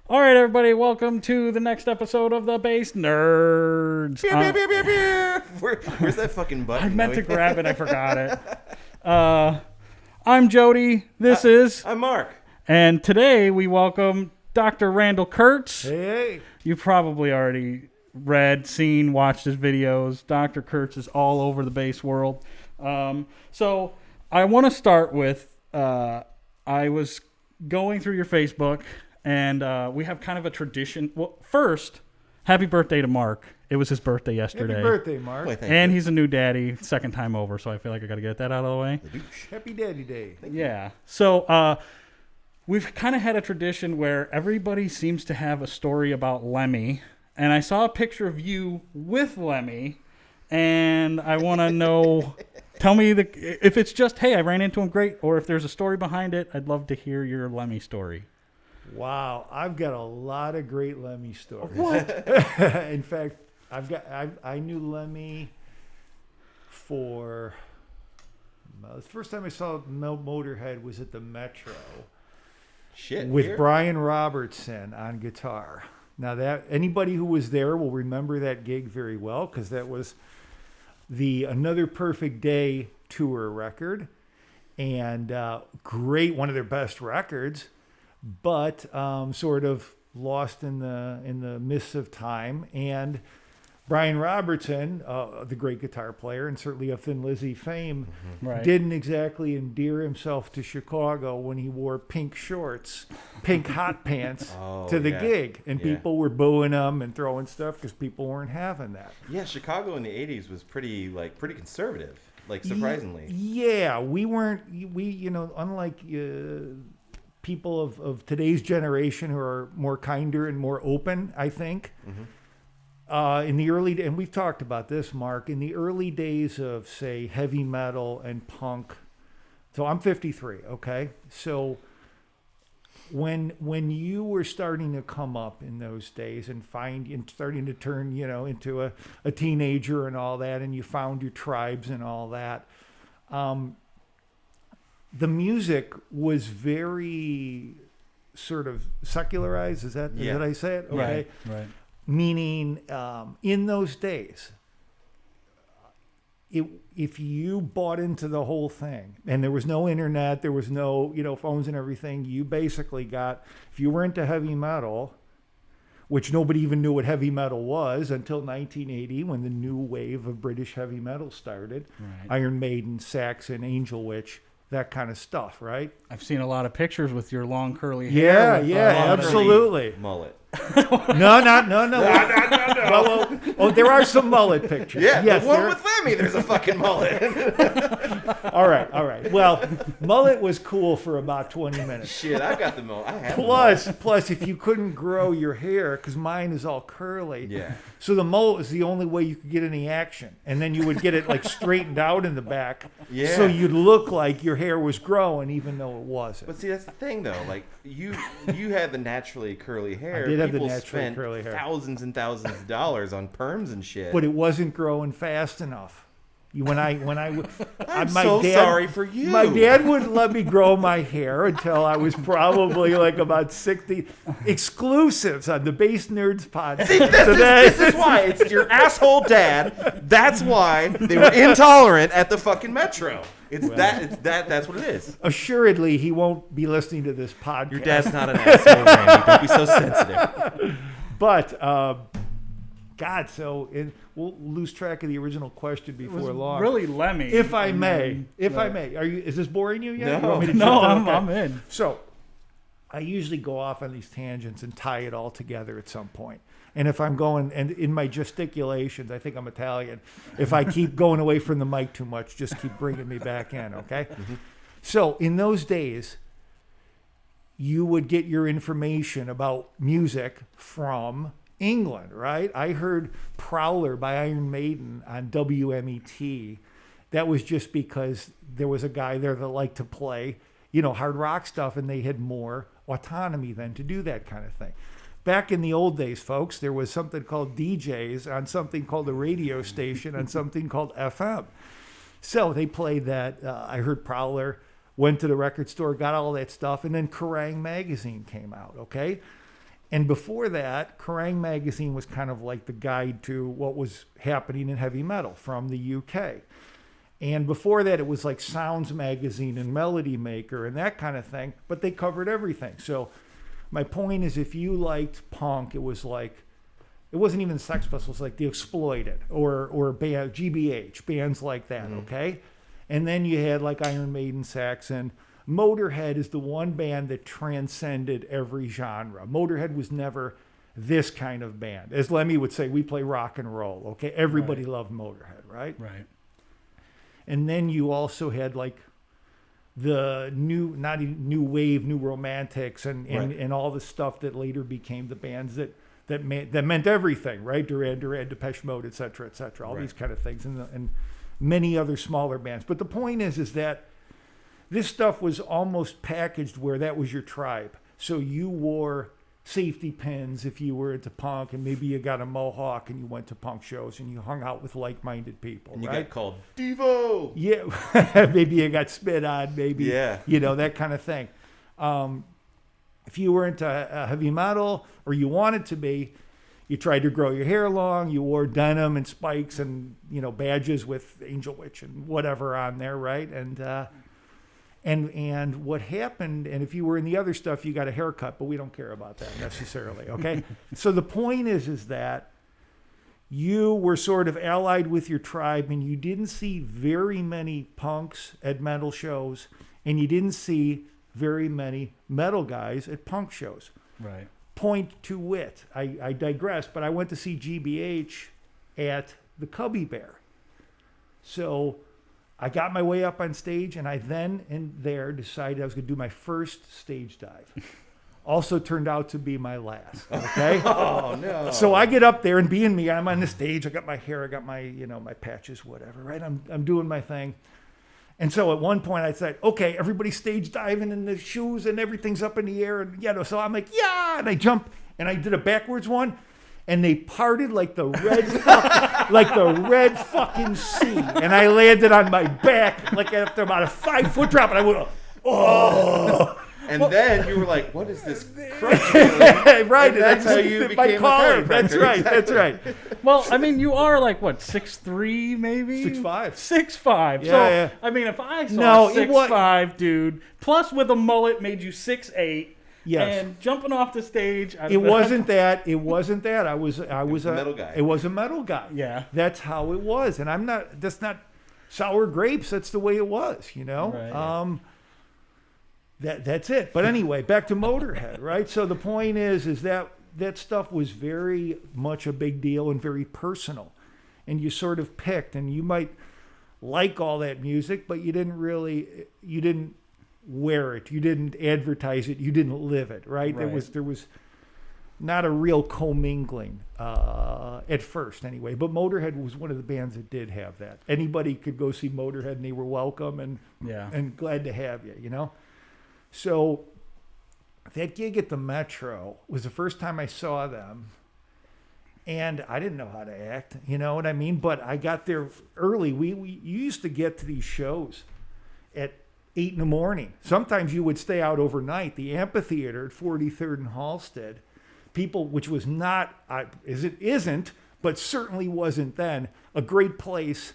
All right, everybody, welcome to the next episode of the Bass Nerds. Where's that fucking button? I meant to grab it, I forgot it. I'm Jody. This is... I'm Mark. And today we welcome Dr. Randall Kertz. Hey. You probably already read, seen, watched his videos. Dr. Kertz is all over the bass world. So I want to start with, I was going through your Facebook, and we have kind of a tradition. Well, first, happy birthday to Mark. It was his birthday yesterday. Happy birthday, Mark. Wait, And he's a new daddy, second time over, so I feel like I got to get that out of the way. Happy Daddy Day. Yeah. So we've kind of had a tradition where everybody seems to have a story about Lemmy. And I saw a picture of you with Lemmy, and I want to know, tell me if it's just, hey, I ran into him, great, or if there's a story behind it. I'd love to hear your Lemmy story. Wow, I've got a lot of great Lemmy stories. What? In fact, I knew Lemmy for the first time I saw Motorhead was at the Metro. Shit. With here? Brian Robertson on guitar. Now that anybody who was there will remember that gig very well because that was the Another Perfect Day tour record, and great, one of their best records, but sort of lost in the mists of time. And Brian Robertson, the great guitar player and certainly of Thin Lizzy fame, Right. didn't exactly endear himself to Chicago when he wore pink shorts, pink hot pants to the gig. And people were booing him and throwing stuff because people weren't having that. Yeah, Chicago in the 80s was pretty conservative, surprisingly. Yeah, we weren't, unlike people of today's generation who are more kinder and more open, I think. Mm-hmm. In the early, and we've talked about this, Mark, in the early days of, say, heavy metal and punk. So I'm 53, okay? So when you were starting to come up in those days and starting to turn, into a teenager and all that, and you found your tribes and all that, the music was very sort of secularized. Is that I say it? Okay. Right. Meaning, in those days, if you bought into the whole thing, and there was no internet, there was no, phones and everything, you basically got, if you were into heavy metal, which nobody even knew what heavy metal was until 1980, when the new wave of British heavy metal started. Right. Iron Maiden, Saxon, Angel Witch, that kind of stuff, right? I've seen a lot of pictures with your long curly hair. Yeah, absolutely. Mullet. No. Well, there are some mullet pictures. Yeah, yes, the one with Lemmy, there's a fucking mullet. All right. Well, mullet was cool for about 20 minutes. Shit, I got the mullet. I have Plus, if you couldn't grow your hair, because mine is all curly. Yeah. So the mullet was the only way you could get any action. And then you would get it straightened out in the back. Yeah. So you'd look like your hair was growing, even though it wasn't. But see, that's the thing, though. You had the naturally curly hair. I did have the People naturally spent curly hair. thousands and thousands of dollars on perms and shit. But it wasn't growing fast enough. I'm sorry for you. My dad wouldn't let me grow my hair until I was probably about 60. Exclusives on the Bass Nerds podcast. See, this is why. It's your asshole dad. That's why they were intolerant at the fucking Metro. That's what it is. Assuredly, he won't be listening to this podcast. Your dad's not an asshole, Randy. Don't be so sensitive. But, God, we'll lose track of the original question before long. Really Lemmy. If I may. Is this boring you yet? No. I'm in. So, I usually go off on these tangents and tie it all together at some point. And if I'm going, and in my gesticulations, I think I'm Italian. If I keep going away from the mic too much, just keep bringing me back in, okay? Mm-hmm. So, in those days, you would get your information about music from England, right? I heard Prowler by Iron Maiden on WMET. That was just because there was a guy there that liked to play, hard rock stuff, and they had more autonomy then to do that kind of thing. Back in the old days, folks, there was something called DJs on something called a radio station on something called FM. So they played that. I heard Prowler, went to the record store, got all that stuff, and then Kerrang! Magazine came out, okay? And before that, Kerrang! Magazine was kind of like the guide to what was happening in heavy metal from the UK. And before that, it was like Sounds Magazine and Melody Maker and that kind of thing, but they covered everything. So my point is, if you liked punk, it was like, it wasn't even Sex Pistols, it was like The Exploited or band, GBH, bands like that, okay? And then you had like Iron Maiden, Saxon. Motorhead is the one band that transcended every genre. Motorhead was never this kind of band. As Lemmy would say, we play rock and roll, okay? Everybody loved Motorhead, right? Right. And then you also had like the not even new wave, new romantics, and all the stuff that later became the bands that meant everything, right? Duran Duran, Depeche Mode, et cetera, all these kind of things, and many other smaller bands. But the point is that this stuff was almost packaged where that was your tribe. So you wore safety pins if you were into punk, and maybe you got a mohawk and you went to punk shows and you hung out with like-minded people. And you right? got called Devo. Yeah, maybe you got spit on, maybe, that kind of thing. If you were into heavy metal, or you wanted to be, you tried to grow your hair long, you wore denim and spikes and, badges with Angel Witch and whatever on there, right? And what happened, and if you were in the other stuff, you got a haircut, but we don't care about that necessarily, okay? So the point is that you were sort of allied with your tribe, and you didn't see very many punks at metal shows, and you didn't see very many metal guys at punk shows. Right. Point to wit. I digress, but I went to see GBH at the Cubby Bear. So I got my way up on stage, and I then and there decided I was going to do my first stage dive. Also turned out to be my last. Okay. Oh no. So I get up there, and being me, I'm on the stage. I got my hair, I got my my patches, whatever. Right. I'm doing my thing. And so at one point I said, okay, everybody's stage diving in the shoes and everything's up in the air. And, so I'm like, yeah. And I jump and I did a backwards one, and they parted like the red fucking sea. And I landed on my back, like after about a 5-foot drop. And I went, oh. And then you were like, what is this crunch feeling? Right. And that's how you became a chiropractor. That's right. That's right. Well, I mean, you are like, what, 6'3", maybe? 6'5". 6'5". Yeah, So, yeah. I mean, if I saw a 6'5" dude, plus with a mullet made you 6'8", yes. and jumping off the stage. It wasn't that. I was a metal guy. It was a metal guy. Yeah. That's how it was. And that's not sour grapes. That's the way it was, Right. That's it. But anyway, back to Motorhead, right? So the point is that stuff was very much a big deal and very personal. And you sort of picked, and you might like all that music, but you didn't wear it. You didn't advertise it. You didn't live it, right? There was not a real commingling at first anyway. But Motorhead was one of the bands that did have that. Anybody could go see Motorhead and they were welcome and glad to have you, So that gig at the Metro was the first time I saw them, and I didn't know how to act, you know what I mean? But I got there early. You used to get to these shows at 8 a.m. Sometimes you would stay out overnight. The amphitheater at 43rd and Halsted, which was not, it isn't, but certainly wasn't then, a great place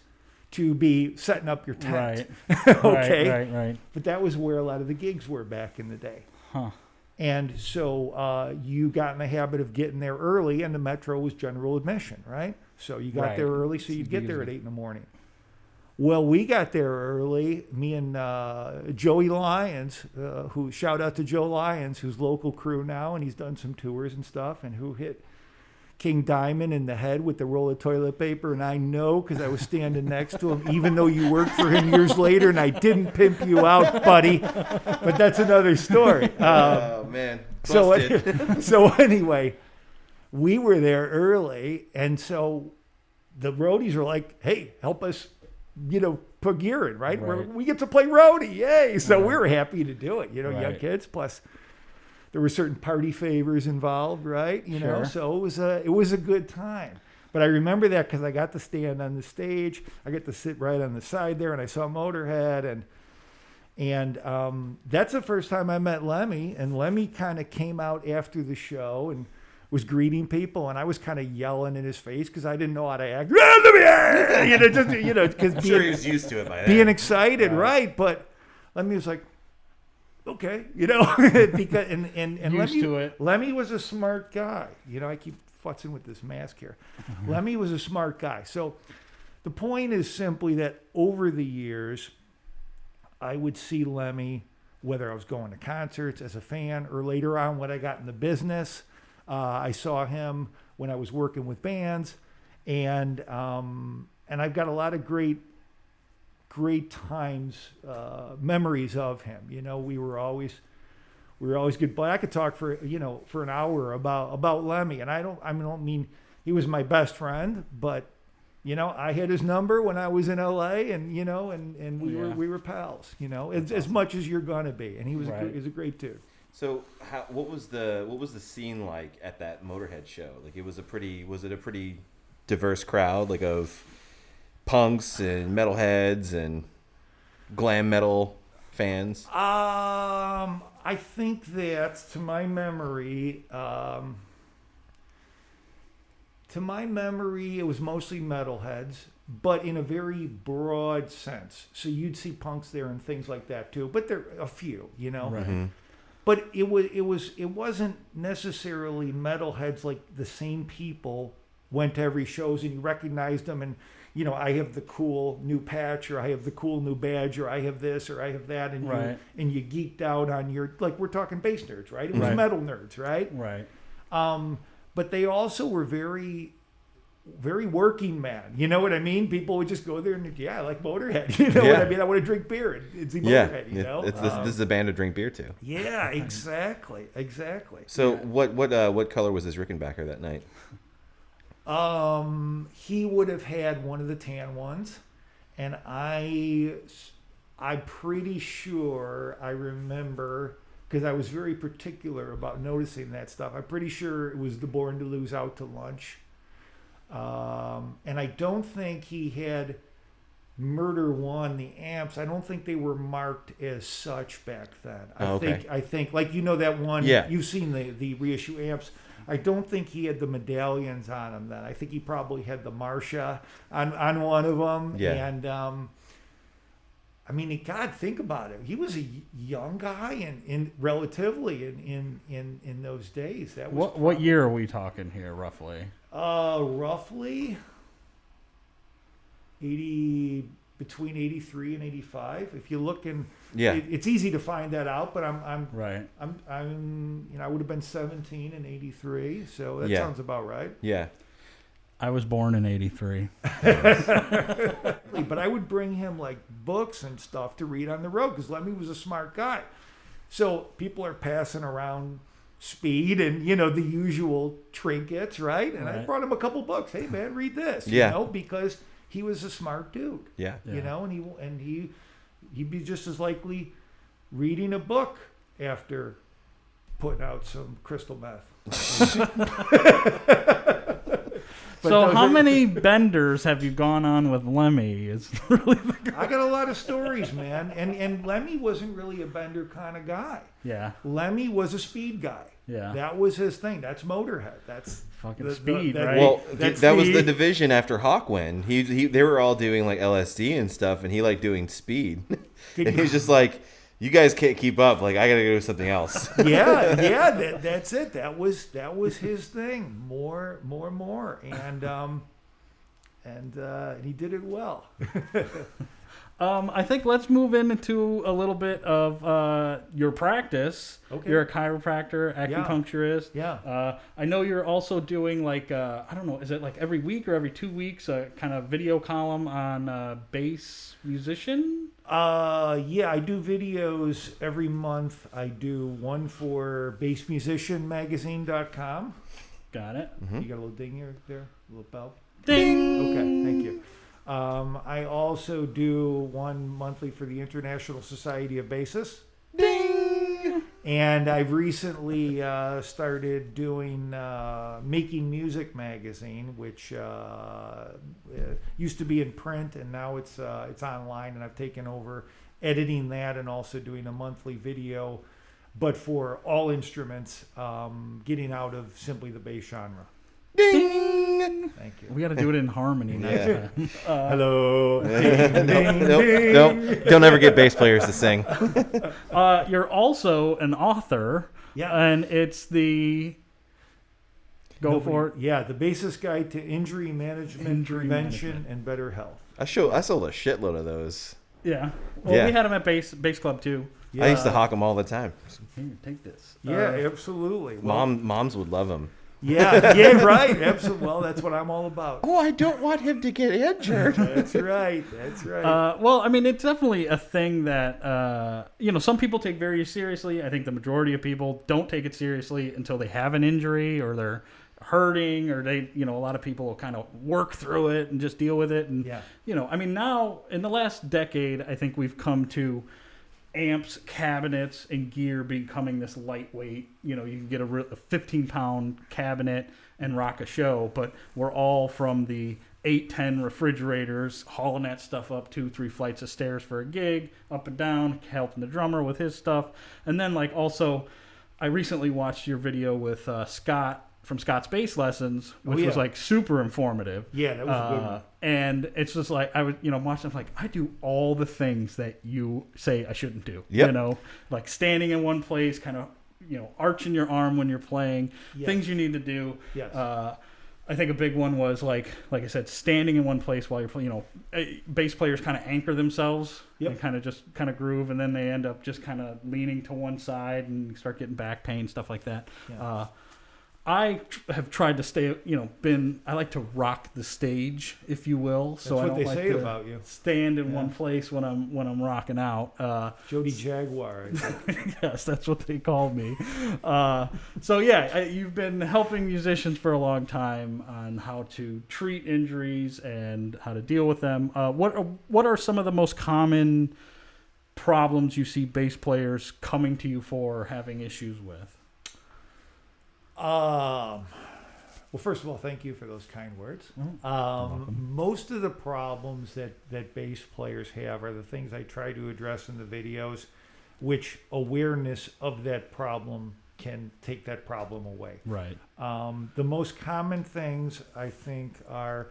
to be setting up your tent. Right. Okay. Right. But that was where a lot of the gigs were back in the day. Huh. And so you got in the habit of getting there early, and the Metro was general admission, right? So you got there early, so you'd get there at 8 a.m. Well, we got there early, me and Joey Lyons, who shout out to Joe Lyons, who's local crew now, and he's done some tours and stuff, and who hit King Diamond in the head with the roll of toilet paper. And I know because I was standing next to him, even though you worked for him years later, and I didn't pimp you out, buddy. But that's another story. Oh, man. Busted. So anyway, we were there early, and so the roadies were like, hey, help us, put gear in, right? We get to play roadie, yay! So we were happy to do it, young kids. Plus, there were certain party favors involved, right? So it was a good time. But I remember that because I got to stand on the stage. I got to sit right on the side there, and I saw Motorhead, And that's the first time I met Lemmy, and Lemmy kind of came out after the show and was greeting people, and I was kind of yelling in his face because I didn't know how to act. Because I'm sure he was used to it by then. being excited, right? But Lemmy was like, okay, because and Used Lemmy, to it. Lemmy was a smart guy. I keep futzing with this mask here. Lemmy was a smart guy. So the point is simply that over the years, I would see Lemmy, whether I was going to concerts as a fan or later on when I got in the business. I saw him when I was working with bands, and I've got a lot of great times, memories of him. We were always good. But I could talk for an hour about Lemmy, and I don't mean he was my best friend, but I had his number when I was in LA, and we were pals. As much as you're gonna be, and he was a great dude. So, what was the scene like at that Motorhead show? Like, was it a pretty diverse crowd, like of punks and metalheads and glam metal fans? I think that to my memory, it was mostly metalheads, but in a very broad sense. So you'd see punks there and things like that too, but there are a few, Right. Mm-hmm. But it wasn't necessarily metalheads like the same people went to every shows and you recognized them, and I have the cool new patch, or I have the cool new badge, or I have this, or I have that, and you geeked out on your, like, we're talking bass nerds, right? It was metal nerds, right? Right. But they also were very, very working man. You know what I mean? People would just go there and, I like Motorhead. You know what I mean? I want to drink beer and see Motorhead, This is a band to drink beer to. Yeah, exactly. So what color was his Rickenbacker that night? He would have had one of the tan ones, and I'm pretty sure I remember, because I was very particular about noticing that stuff. I'm pretty sure it was the Born to Lose Out to Lunch. And I don't think he had Murder One, the amps. I don't think they were marked as such back then. I think like that one. Yeah. You've seen the reissue amps. I don't think he had the medallions on them then. I think he probably had the Marcia on one of them. Yeah. And God, think about it. He was a young guy in relatively in those days. That was what year are we talking here, roughly? Roughly between 83 and 85. If you look in, it's easy to find that out. But I'm right. I would have been 17 in 83, so that sounds about right. Yeah. I was born in 83. But I would bring him like books and stuff to read on the road because Lemmy was a smart guy. So people are passing around speed and the usual trinkets, right? And I brought him a couple books. Hey man, read this. Because he was a smart dude. Yeah. And he'd be just as likely reading a book after putting out some crystal meth. So how many benders have you gone on with Lemmy? Is really I got a lot of stories, man. And Lemmy wasn't really a bender kind of guy. Yeah. Lemmy was a speed guy. Yeah. That was his thing. That's Motorhead. That's fucking speed, right? Well, that was the division after Hawk went. They were all doing like LSD and stuff, and he liked doing speed. And he was just like, you guys can't keep up. Like, I got to go do something else. That's it. That was his thing. More. And he did it well. I think let's move into a little bit of your practice. Okay. You're a chiropractor, acupuncturist. Yeah. I know you're also doing like, I don't know, is it like every week or every 2 weeks, a kind of video column on bass musician? I do videos every month. I do one for bassmusicianmagazine.com. Got it. Mm-hmm. You got a little ding here, there? A little bell? Ding! Okay, thank you. I also do one monthly for the International Society of Bassists. Ding! And I've recently started doing Making Music magazine, which used to be in print, and now it's online. And I've taken over editing that and also doing a monthly video, but for all instruments, getting out of simply the bass genre. Ding! Thank you. We got to do it in harmony next Yeah. time. Hello. Ding, ding, Nope. Don't ever get bass players to sing. You're also an author, Yeah. and it's the for it. Yeah, the Bassist Guide to Injury Management, Injury Prevention, Management. and Better Health. I sold a shitload of those. Yeah. Well, Yeah. we had them at bass club too. Yeah. I used to hawk them all the time. Here, take this. Yeah, absolutely. Well, Moms would love them. Yeah, right. Absolutely. Well, that's what I'm all about. Oh, I don't want him to get injured. That's right. Well, I mean, it's definitely a thing that some people take very seriously. I think the majority of people don't take it seriously until they have an injury or they're hurting, or they, a lot of people will kind of work through it and just deal with it. And Yeah. I mean, now in the last decade, I think we've come to amps, cabinets, and gear becoming this lightweight. You can get a 15-pound cabinet and rock a show, but we're all from the 8-10 refrigerators, hauling that stuff up 2-3 flights of stairs for a gig, up and down, helping the drummer with his stuff. And then, also, I recently watched your video with Scott from Scott's Bass Lessons, which was super informative. Yeah, that was a good one. And it's just like I was, watching. I'm like, I do all the things that you say I shouldn't do. Yep. Like standing in one place, kind of, arching your arm when you're playing. Yes. Things you need to do. Yes. I think a big one was like I said, standing in one place while you're playing. Bass players kind of anchor themselves and kind of groove, and then they end up just kind of leaning to one side and start getting back pain, stuff like that. Yeah. I have tried to stay, I like to rock the stage, if you will. So That's I what don't they like say to about you. stand in one place when I'm rocking out. Jody Jaguar. I think. Yes, that's what they call me. You've been helping musicians for a long time on how to treat injuries and how to deal with them. What are some of the most common problems you see bass players coming to you for or having issues with? Well, first of all, thank you for those kind words. Most of the problems that bass players have are the things I try to address in the videos, which awareness of that problem can take that problem away. Right. The most common things I think are,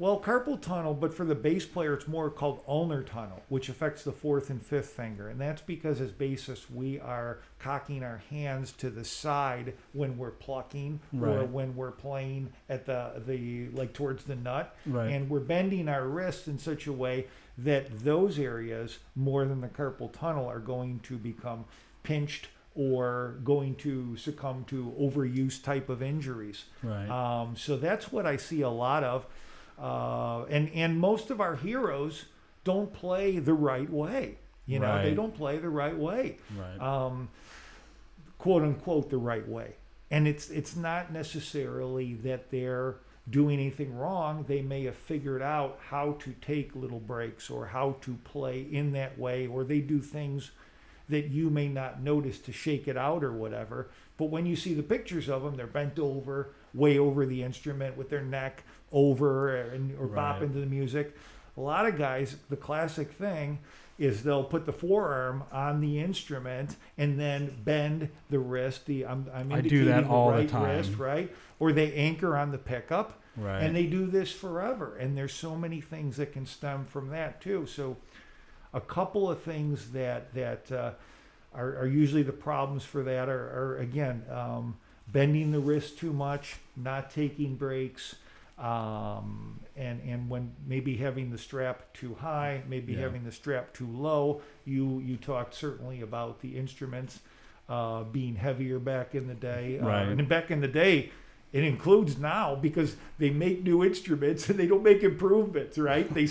carpal tunnel, but for the bass player, it's more called ulnar tunnel, which affects the fourth and fifth finger. And that's because as bassists, we are cocking our hands to the side when we're plucking or when we're playing at the towards the nut. Right. And we're bending our wrists in such a way that those areas, more than the carpal tunnel, are going to become pinched or going to succumb to overuse type of injuries. Right. So that's what I see a lot of. And most of our heroes don't play the right way. They don't play the right way. Right. Quote unquote the right way. And it's not necessarily that they're doing anything wrong. They may have figured out how to take little breaks or how to play in that way, or they do things that you may not notice to shake it out or whatever. But when you see the pictures of them, they're bent over, way over the instrument with their neck over or bopping to the music. A lot of guys, the classic thing is they'll put the forearm on the instrument and then bend the wrist. I'm I do that indicating all the the right time. wrist, right? Or they anchor on the pickup. Right. And they do this forever. And there's so many things that can stem from that too. So a couple of things that are usually the problems for that are again, bending the wrist too much, not taking breaks, and when maybe having the strap too high, maybe having the strap too low. You talked certainly about the instruments being heavier back in the day. Right. And back in the day, it includes now because they make new instruments and they don't make improvements, right? They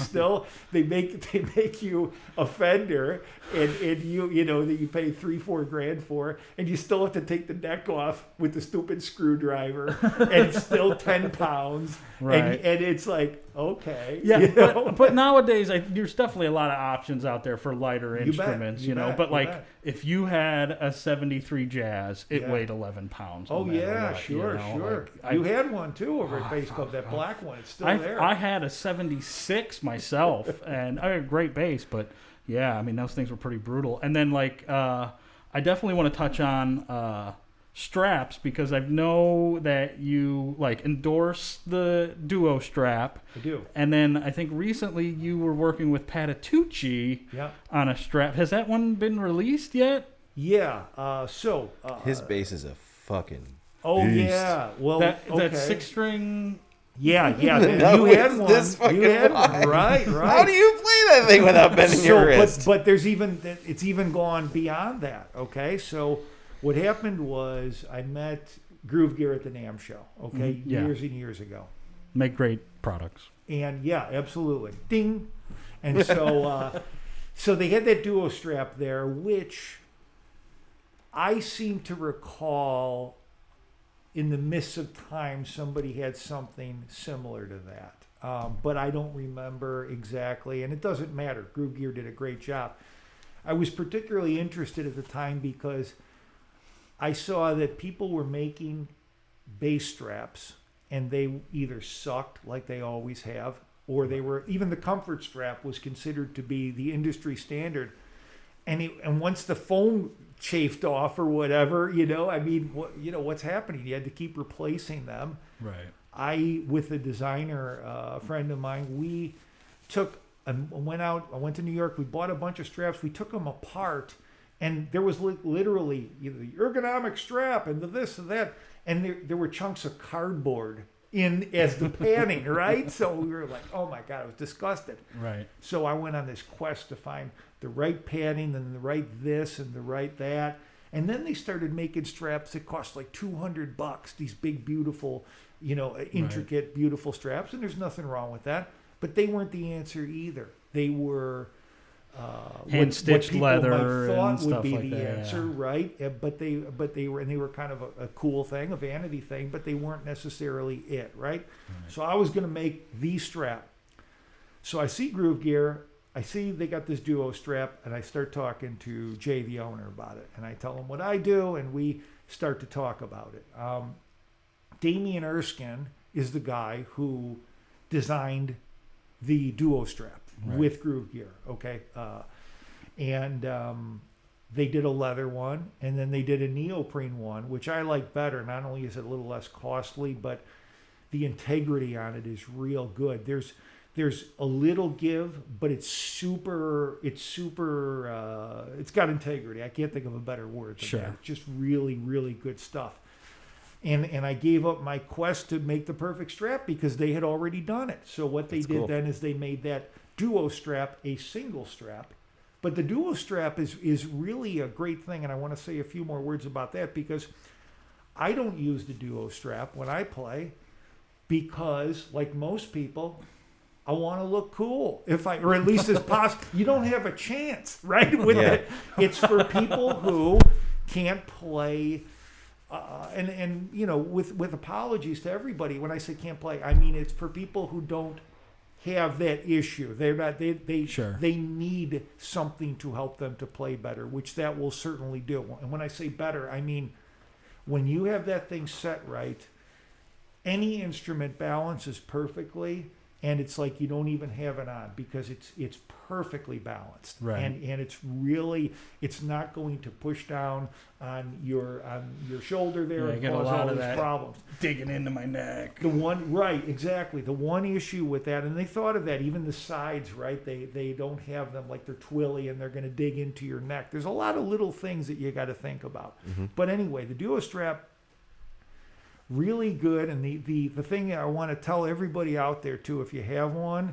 make you a Fender and that you pay $3-4 grand for, and you still have to take the neck off with the stupid screwdriver, and it's still 10 pounds, Right. and it's like, okay, Yeah, but nowadays there's definitely a lot of options out there for lighter bet, instruments, you bet, But you bet. if you had a 73 Jazz, it Yeah. weighed 11 pounds. Oh no matter yeah, what, sure. You had one too over at Bass Club, that black one. It's still there. I had a 76 myself, and I had a great bass, but yeah, I mean, those things were pretty brutal. And then, like, I definitely want to touch on straps, because I know that you, like, endorse the Duo strap. I do. And then I think recently you were working with Patitucci on a strap. Has that one been released yet? Yeah. His bass is a fucking Oh, beast. yeah. Well, that okay. 6-string... Yeah. No, You had it's one. this fucking You had wide. one. Right. How do you play that thing without bending your wrist? But there's it's even gone beyond that. Okay, so what happened was I met Groove Gear at the NAMM show. Okay, years and years ago. Make great products. And yeah, absolutely, ding. And so so they had that Duo strap there, which I seem to recall in the midst of time somebody had something similar to that. But I don't remember exactly, and it doesn't matter. Groove Gear did a great job. I was particularly interested at the time because I saw that people were making bass straps, and they either sucked like they always have, or they were, even the comfort strap was considered to be the industry standard. And once the foam chafed off or whatever, I mean, what's happening? You had to keep replacing them. Right. With a designer, a friend of mine, we went out. I went to New York. We bought a bunch of straps. We took them apart, and there was literally the ergonomic strap and the this and that, and there were chunks of cardboard in as the padding, right? So we were like, oh my God, I was disgusted. Right. So I went on this quest to find the right padding and the right this and the right that. And then they started making straps that cost like $200, these big, beautiful, intricate, beautiful straps. And there's nothing wrong with that. But they weren't the answer either. They were hand-stitched leather might thought and stuff would be like the that. answer, right? But they were kind of a cool thing, a vanity thing, but they weren't necessarily it, right? So I was going to make the strap. So I see Groove Gear. I see they got this Duo strap, and I start talking to Jay, the owner, about it. And I tell him what I do, and we start to talk about it. Damian Erskine is the guy who designed the Duo strap with Groove Gear, okay? They did a leather one, and then they did a neoprene one, which I like better. Not only is it a little less costly, but the integrity on it is real good. There's a little give, but it's got integrity. I can't think of a better word than that. It's just really, really good stuff. And I gave up my quest to make the perfect strap because they had already done it. So what they did then is they made that Duo strap a single strap. But the Duo strap is really a great thing, and I want to say a few more words about that because I don't use the Duo strap when I play because, like most people, I want to look cool, or at least as possible. You don't have a chance, right? With it, it's for people who can't play, and with apologies to everybody. When I say can't play, I mean it's for people who don't have that issue. They're not. They need something to help them to play better, which that will certainly do. And when I say better, I mean when you have that thing set right, any instrument balances perfectly. And it's like you don't even have it on because it's perfectly balanced, right? And it's not going to push down on your shoulder there and cause all these problems. Digging into my neck. The one issue with that, and they thought of that, even the sides, right? They don't have them like they're twilly and they're going to dig into your neck. There's a lot of little things that you got to think about. Mm-hmm. But anyway, the Duo strap. Really good, and the thing I want to tell everybody out there too, if you have one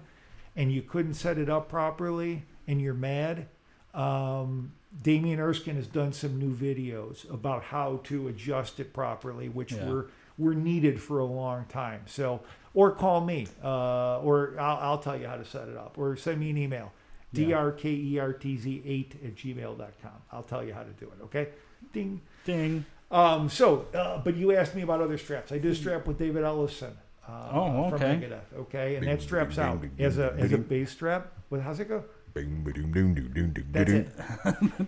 and you couldn't set it up properly and you're mad, Damian Erskine has done some new videos about how to adjust it properly, which were needed for a long time. So, or call me, or I'll tell you how to set it up, or send me an email, drkertz8@gmail.com. I'll tell you how to do it. Okay, ding, ding. But you asked me about other straps. I did a strap with David Ellison from Megadeth, okay? And that strap's out as a bass strap. But how's it go? That's it.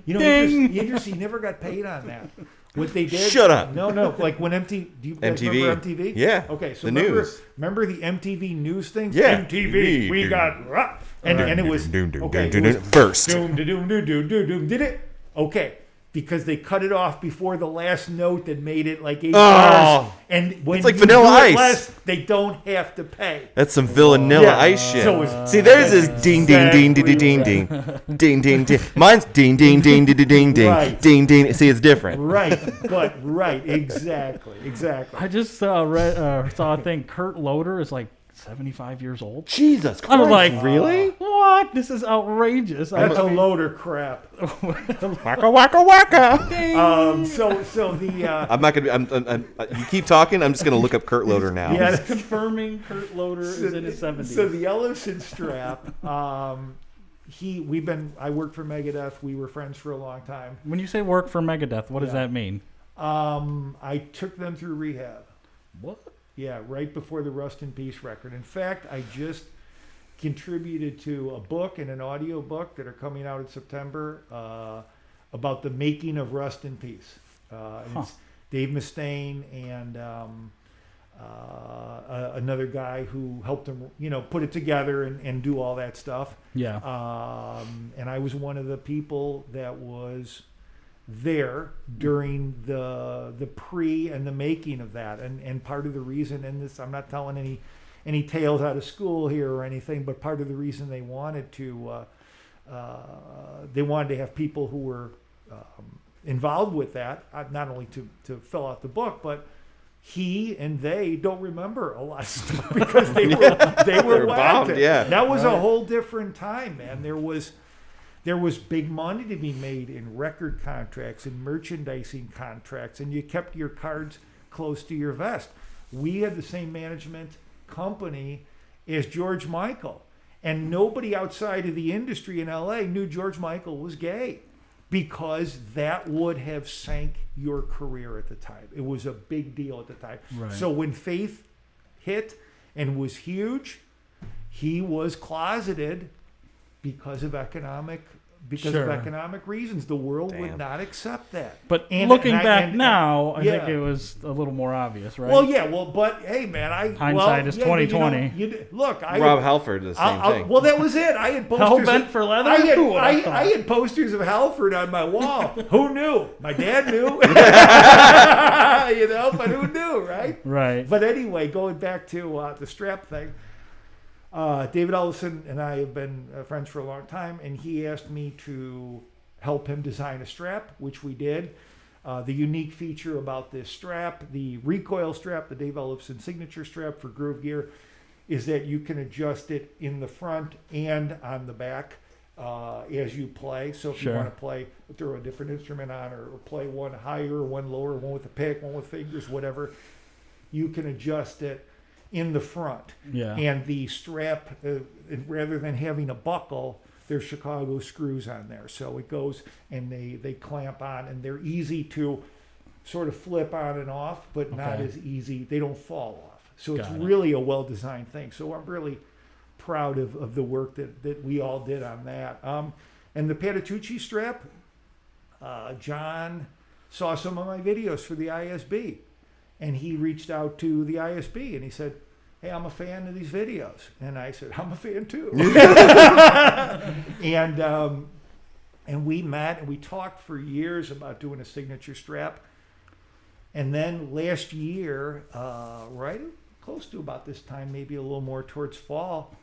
You know, he never got paid on that. What they did? Shut up. No. Like when MTV. Do you guys MTV. remember MTV? Yeah. Okay. So The news. remember the MTV news things? Yeah. MTV. We got and it was okay. It was First. Doom. Did it? Okay. Because they cut it off before the last note that made it like 8 bars. And when it's like you Vanilla do it Ice. less, they don't have to pay. That's some Vanilla Yeah. Ice shit. So it's- See, theirs is ding ding ding ding ding ding ding ding ding. Mine's ding ding ding ding ding ding Right. ding ding. See, it's different. Right, exactly. I just saw a thing. Kurt Loder is like 75 years old. Jesus Christ! I was like, really? What? This is outrageous. That's a loader crap. Waka waka waka. So the I'm not gonna. You keep talking. I'm just gonna look up Kurt Loder now. Yeah. Confirming Kurt Loder is in his 70s. So the Ellison strap. I worked for Megadeth. We were friends for a long time. When you say work for Megadeth, what does that mean? I took them through rehab. What? Yeah, right before the Rust in Peace record. In fact, I just contributed to a book and an audio book that are coming out in September about the making of Rust in Peace. And it's Dave Mustaine and another guy who helped him, put it together and do all that stuff. Yeah. And I was one of the people that was there during the pre and the making of that, and part of the reason, and this, I'm not telling any tales out of school here or anything, but part of the reason they wanted to have people who were involved with that, not only to fill out the book, but he and they don't remember a lot of stuff because they were bombed. Yeah, that was a whole different time, man. There was big money to be made in record contracts and merchandising contracts, and you kept your cards close to your vest. We had the same management company as George Michael, and nobody outside of the industry in LA knew George Michael was gay, because that would have sank your career at the time. It was a big deal at the time. Right. So when Faith hit and was huge, he was closeted because of economic reasons. The world would not accept that. But looking back now, I think it was a little more obvious, right? Well, yeah. Well, but hey, man, hindsight is 20/20. Look, Rob Halford does the same thing. Well, that was it. I had posters. Hell bent for leather. I had posters of Halford on my wall. Who knew? My dad knew. But who knew, right? Right. But anyway, going back to the strap thing. David Ellison and I have been friends for a long time, and he asked me to help him design a strap, which we did. The unique feature about this strap, the Recoil Strap, the Dave Ellison signature strap for Groove Gear, is that you can adjust it in the front and on the back as you play. So if you want to throw a different instrument on, or play one higher, one lower, one with a pick, one with fingers, whatever, you can adjust it in the front. Yeah. And the strap, rather than having a buckle, there's Chicago screws on there. So it goes and they clamp on, and they're easy to sort of flip on and off, but not as easy. They don't fall off. So it's really a well-designed thing. So I'm really proud of the work that we all did on that. And the Patitucci strap, John saw some of my videos for the ISB. And he reached out to the ISB and he said, "Hey, I'm a fan of these videos." And I said, "I'm a fan too." And we met and we talked for years about doing a signature strap. And then last year, right close to about this time, maybe a little more towards fall,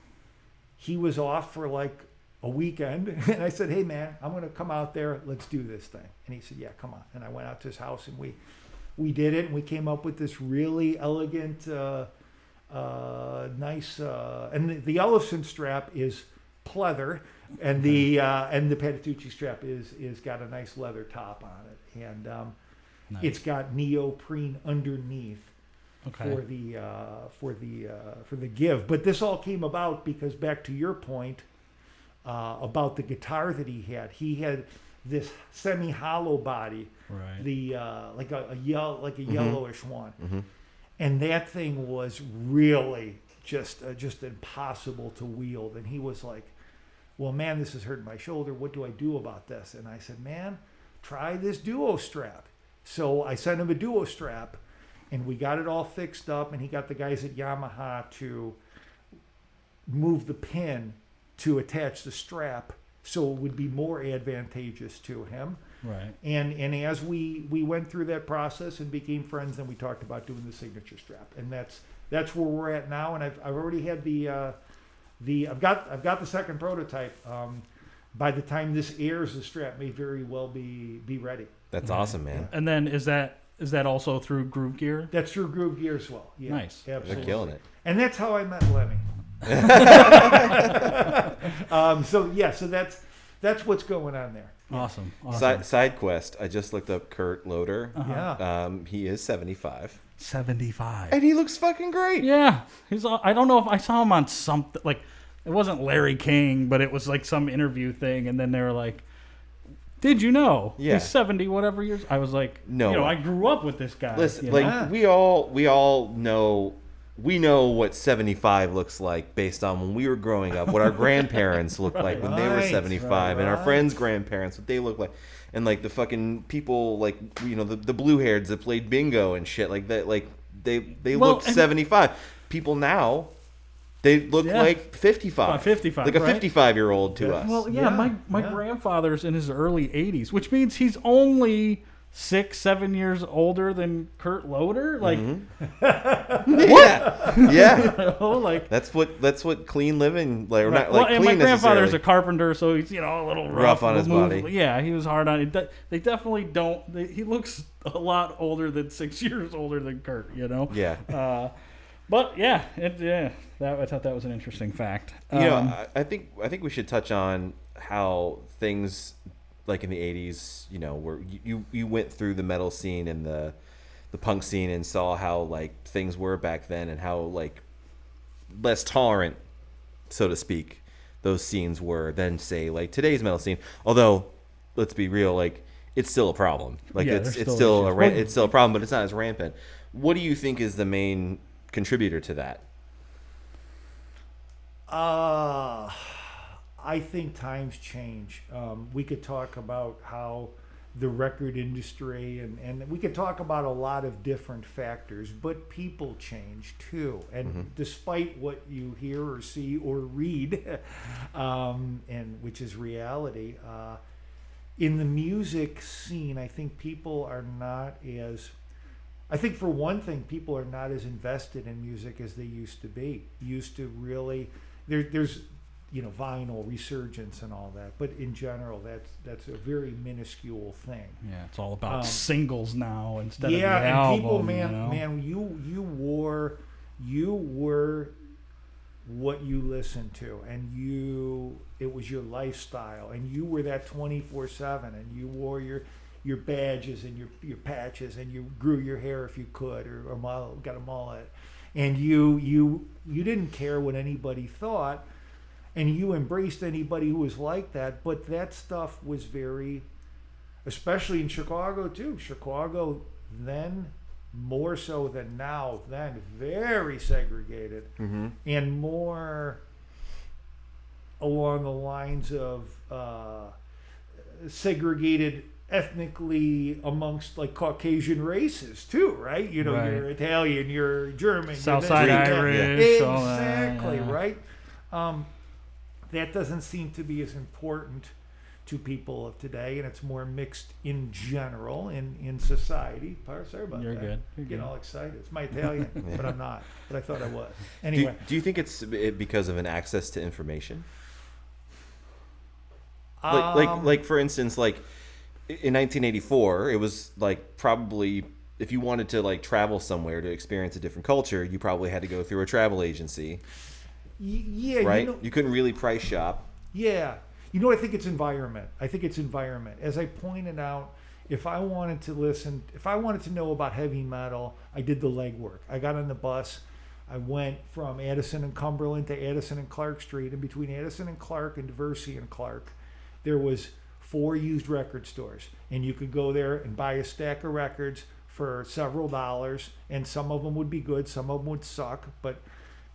he was off for like a weekend. And I said, "Hey, man, I'm going to come out there. Let's do this thing." And he said, "Yeah, come on." And I went out to his house and we did it, and we came up with this really elegant, nice, and the Ellison strap is pleather, and the Patitucci strap is got a nice leather top on it, and it's got neoprene underneath for the give. But this all came about because, back to your point about the guitar that he had this semi-hollow body, right? The like a yellowish one, and that thing was really just impossible to wield. And he was like, well, man, this is hurting my shoulder. What do I do about this? And I said, man, try this duo strap. So I sent him a duo strap, and we got it all fixed up, and he got the guys at Yamaha to move the pin to attach the strap so it would be more advantageous to him. Right. And as we went through that process and became friends, then we talked about doing the signature strap, and that's where we're at now. And I've already had I've got the second prototype. By the time this airs, the strap may very well be ready. That's awesome, man. And then is that also through Groove Gear? That's through Groove Gear as well. Yeah, Nice. absolutely. They're killing it. And that's how I met Lemmy. So that's what's going on there. Awesome. Side quest. I just looked up Kurt Loder. Yeah. He is 75. 75. And he looks fucking great. Yeah. I don't know if I saw him on something, like, it wasn't Larry King, but it was like some interview thing, and then they were like, did you know? Yeah. He's 70 whatever years. I was like, No. I grew up with this guy. Listen, you like know? we all know, we know what 75 looks like based on when we were growing up, what our grandparents looked like when they were Right, 75, and our right. friends' grandparents, what they look like, and like the fucking people, like the blue hairs that played bingo and shit like that, like they Well, looked and- 75. People now, they look like 55, 55, like a right? 55-year-old to us. Well, yeah, my grandfather's in his early 80s, which means he's only 6-7 years older than Kurt Loder. Like, yeah. like That's what clean living, like, or right. not Well, like and clean my grandfather's necessarily. a carpenter, so he's a little Rough on his movable. body. Yeah, he was hard on it. They definitely don't. He looks a lot older than 6 years older than Kurt. Yeah. But yeah, I thought that was an interesting fact. I think we should touch on how things like in the 80s, where you went through the metal scene and the punk scene and saw how like things were back then and how like less tolerant, so to speak, those scenes were than say like today's metal scene. Although, let's be real, like it's still a problem. Like Yeah, it's there's still still issues. it's still a problem, but it's not as rampant. What do you think is the main contributor to that? I think times change. We could talk about how the record industry and we could talk about a lot of different factors, but people change too. And despite what you hear or see or read, and which is reality, in the music scene, I think people are not as. I think for one thing, people are not as invested in music as they used to be. Used to really, there's vinyl resurgence and all that, but in general, that's a very minuscule thing. Yeah, it's all about singles now instead of the Yeah, and album. people, man, you were what you listened to, and it was your lifestyle, and you were that 24/7, and you wore your badges and your patches, and you grew your hair if you could, or got a mullet, and you didn't care what anybody thought, and you embraced anybody who was like that. But that stuff was very, especially in Chicago too. Chicago then, more so than now, then very segregated, and more along the lines of segregated ethnically amongst like Caucasian races too, right? Right. You're Italian, you're German, Southside you're this, Irish, yeah. all that, Exactly, yeah. right? That doesn't seem to be as important to people of today, and it's more mixed in general in society. Sorry about You're that. good. You're Getting good. all excited. It's my Italian, but I'm not. But I thought I was. Anyway. Do you think it's because of an access to information? Like for instance, like in 1984, it was like probably if you wanted to like travel somewhere to experience a different culture, you probably had to go through a travel agency, Yeah, right? You couldn't really price shop. Yeah. I think it's environment. As I pointed out, if I wanted to know about heavy metal, I did the legwork. I got on the bus. I went from Addison and Cumberland to Addison and Clark Street. And between Addison and Clark and Diversey and Clark, there was 4 used record stores. And you could go there and buy a stack of records for several dollars. And some of them would be good, some of them would suck. But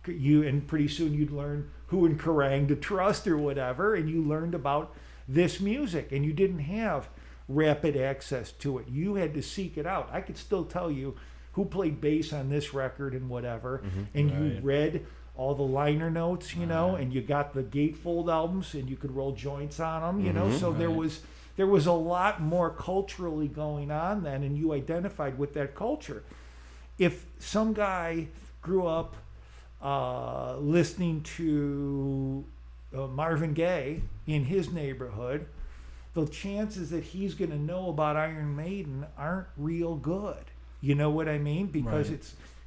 and pretty soon you'd learn who in Kerrang to trust or whatever, and you learned about this music, and you didn't have rapid access to it. You had to seek it out. I could still tell you who played bass on this record and whatever, and you read all the liner notes, and you got the gatefold albums, and you could roll joints on them, so there was a lot more culturally going on then, and you identified with that culture. If some guy grew up listening to Marvin Gaye in his neighborhood, the chances that he's going to know about Iron Maiden aren't real good. You know what I mean? Because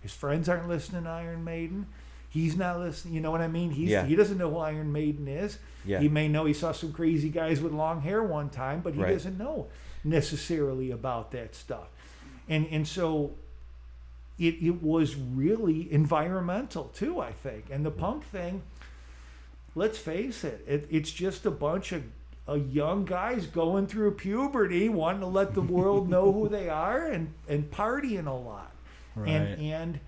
his friends aren't listening to Iron Maiden. He's not listening. You know what I mean? He doesn't know who Iron Maiden is. Yeah. He may know he saw some crazy guys with long hair one time, but he doesn't know necessarily about that stuff. And so it was really environmental too, I think. And the punk thing, let's face it, it's just a bunch of young guys going through puberty, wanting to let the world know who they are, and partying a lot. Right. And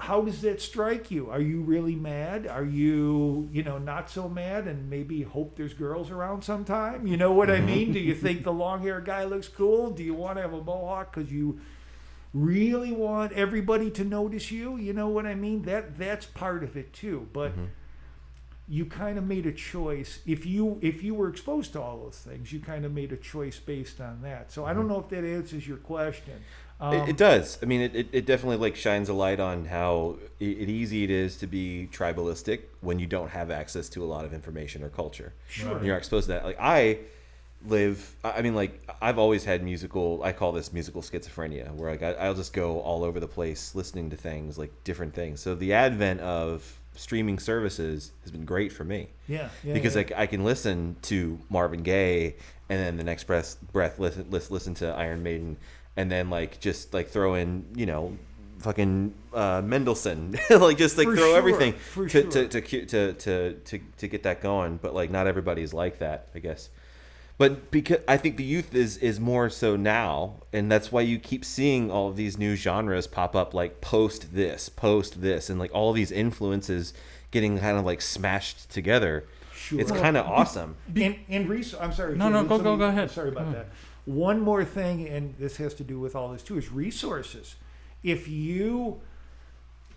how does that strike you? Are you really mad? Are you, not so mad and maybe hope there's girls around sometime? You know what I mean? Do you think the long hair guy looks cool? Do you want to have a mohawk because you really want everybody to notice you? You know what I mean? That's part of it too. But you kind of made a choice. If you were exposed to all those things, you kind of made a choice based on that. So I don't know if that answers your question. It does. I mean, it definitely shines a light on how easy it is to be tribalistic when you don't have access to a lot of information or culture. Sure. You're not exposed to that. I've always had I call this musical schizophrenia, where I'll just go all over the place listening to things, different things. So the advent of streaming services has been great for me. Because I can listen to Marvin Gaye and then the next breath listen to Iron Maiden, and then throw in fucking Mendelssohn, throw everything to get that going. But not everybody's like that, I guess. But because I think the youth is more so now, and that's why you keep seeing all of these new genres pop up, post this, and all these influences getting kind of smashed together. Sure. It's kind of awesome. I'm sorry. No, go ahead. Sorry about that. One more thing, and this has to do with all this too, is resources. If you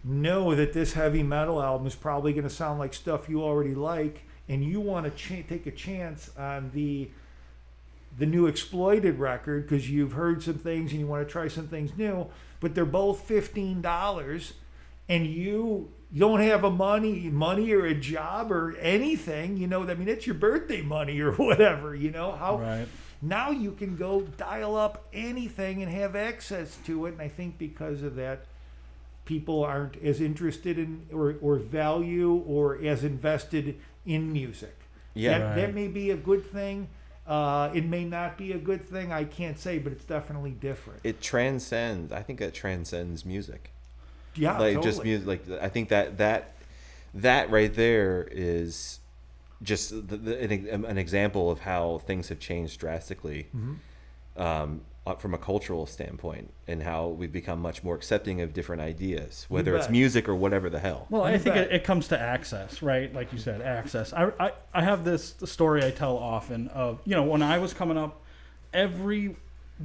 know that this heavy metal album is probably going to sound like stuff you already like, and you want to take a chance on the new Exploited record because you've heard some things and you want to try some things new, but they're both $15, and you don't have a money or a job or anything, it's your birthday money or whatever, Right. Now you can go dial up anything and have access to it. And I think because of that, people aren't as interested in or value or as invested in music. Yeah, that may be a good thing. It may not be a good thing. I can't say, but it's definitely different. It transcends. I think that transcends music. Yeah, totally. Just music. I think that right there is just an example of how things have changed drastically from a cultural standpoint, and how we've become much more accepting of different ideas, whether it's music or whatever the hell. Well, I think it comes to access, right? Like you said, access. I have the story I tell often of, when I was coming up, every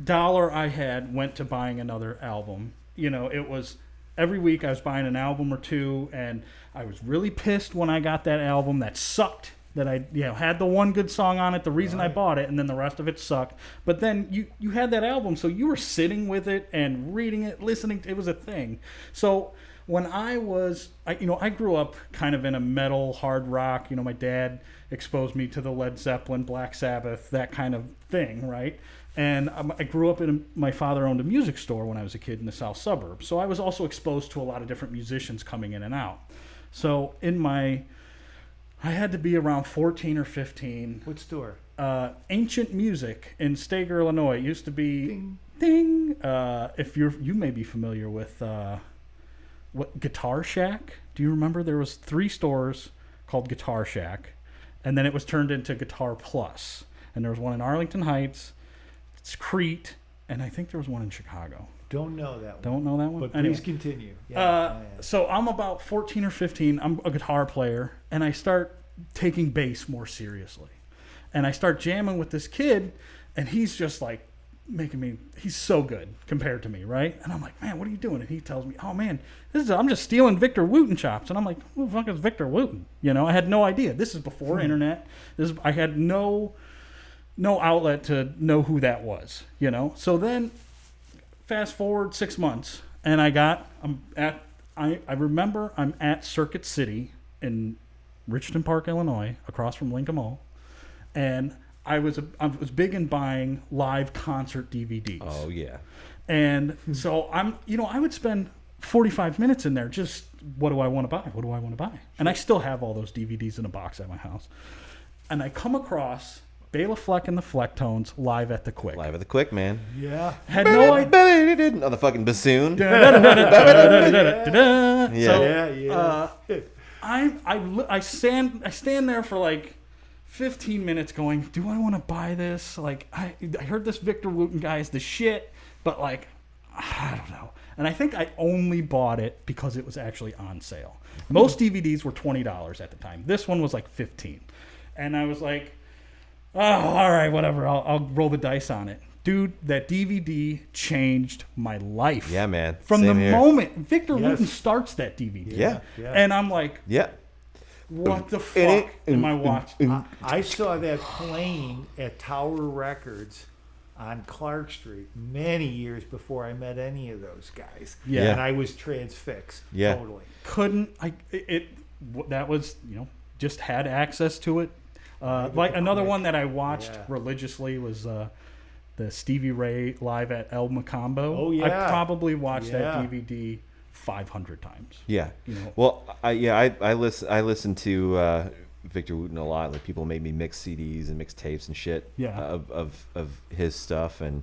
dollar I had went to buying another album. It was every week I was buying an album or two, and I was really pissed when I got that album that sucked, that I had the one good song on it, the reason I bought it, and then the rest of it sucked. But then you had that album, so you were sitting with it and reading it, listening. It was a thing. So when I grew up kind of in a metal, hard rock. My dad exposed me to the Led Zeppelin, Black Sabbath, that kind of thing, right? And I grew up my father owned a music store when I was a kid in the south suburbs. So I was also exposed to a lot of different musicians coming in and out. So I had to be around 14 or 15. What store? Ancient Music in Stager, Illinois. It used to be Ding. If you may be familiar with Guitar Shack. Do you remember there was 3 stores called Guitar Shack, and then it was turned into Guitar Plus. And there was one in Arlington Heights, it's Crete, and I think there was one in Chicago. Don't know that one. Don't know that one? But Anyway. please continue. Yeah. So I'm about 14 or 15. I'm a guitar player, and I start taking bass more seriously. And I start jamming with this kid, and he's just like making me, he's so good compared to me, right? And I'm like, man, what are you doing? And he tells me, oh man, I'm just stealing Victor Wooten chops. And I'm like, who the fuck is Victor Wooten? You know, I had no idea. This is before internet. I had no outlet to know who that was, you know? So then fast forward 6 months, and I remember I'm at Circuit City in Richmond Park, Illinois, across from Lincoln Mall, and I was big in buying live concert DVDs. Oh yeah. And so I would spend 45 minutes in there just, what do I want to buy? What do I want to buy? And I still have all those DVDs in a box at my house. And I come across Bela Fleck and the Flecktones live at the Quick. Live at the Quick, man. Yeah. Had no idea. On the fucking bassoon. I stand there for like 15 minutes going, do I want to buy this? Like, I heard this Victor Wooten guy is the shit, but like, I don't know. And I think I only bought it because it was actually on sale. Most DVDs were $20 at the time. This one was like $15. And I was like, oh, all right, whatever. I'll roll the dice on it. Dude, that DVD changed my life. Yeah, man. From Same the here. moment Victor Wooten starts that DVD. Yeah. And I'm like, Yeah. what the fuck am I watching? I saw that playing at Tower Records on Clark Street many years before I met any of those guys. Yeah. And I was transfixed. Yeah. Totally. That was, just had access to it. Like another one that I watched religiously was the Stevie Ray live at El Macambo. Oh, yeah. I probably watched that DVD 500 times. Yeah. You know? Well, I listen to Victor Wooten a lot. Like, people made me mix CDs and mix tapes and shit of his stuff, and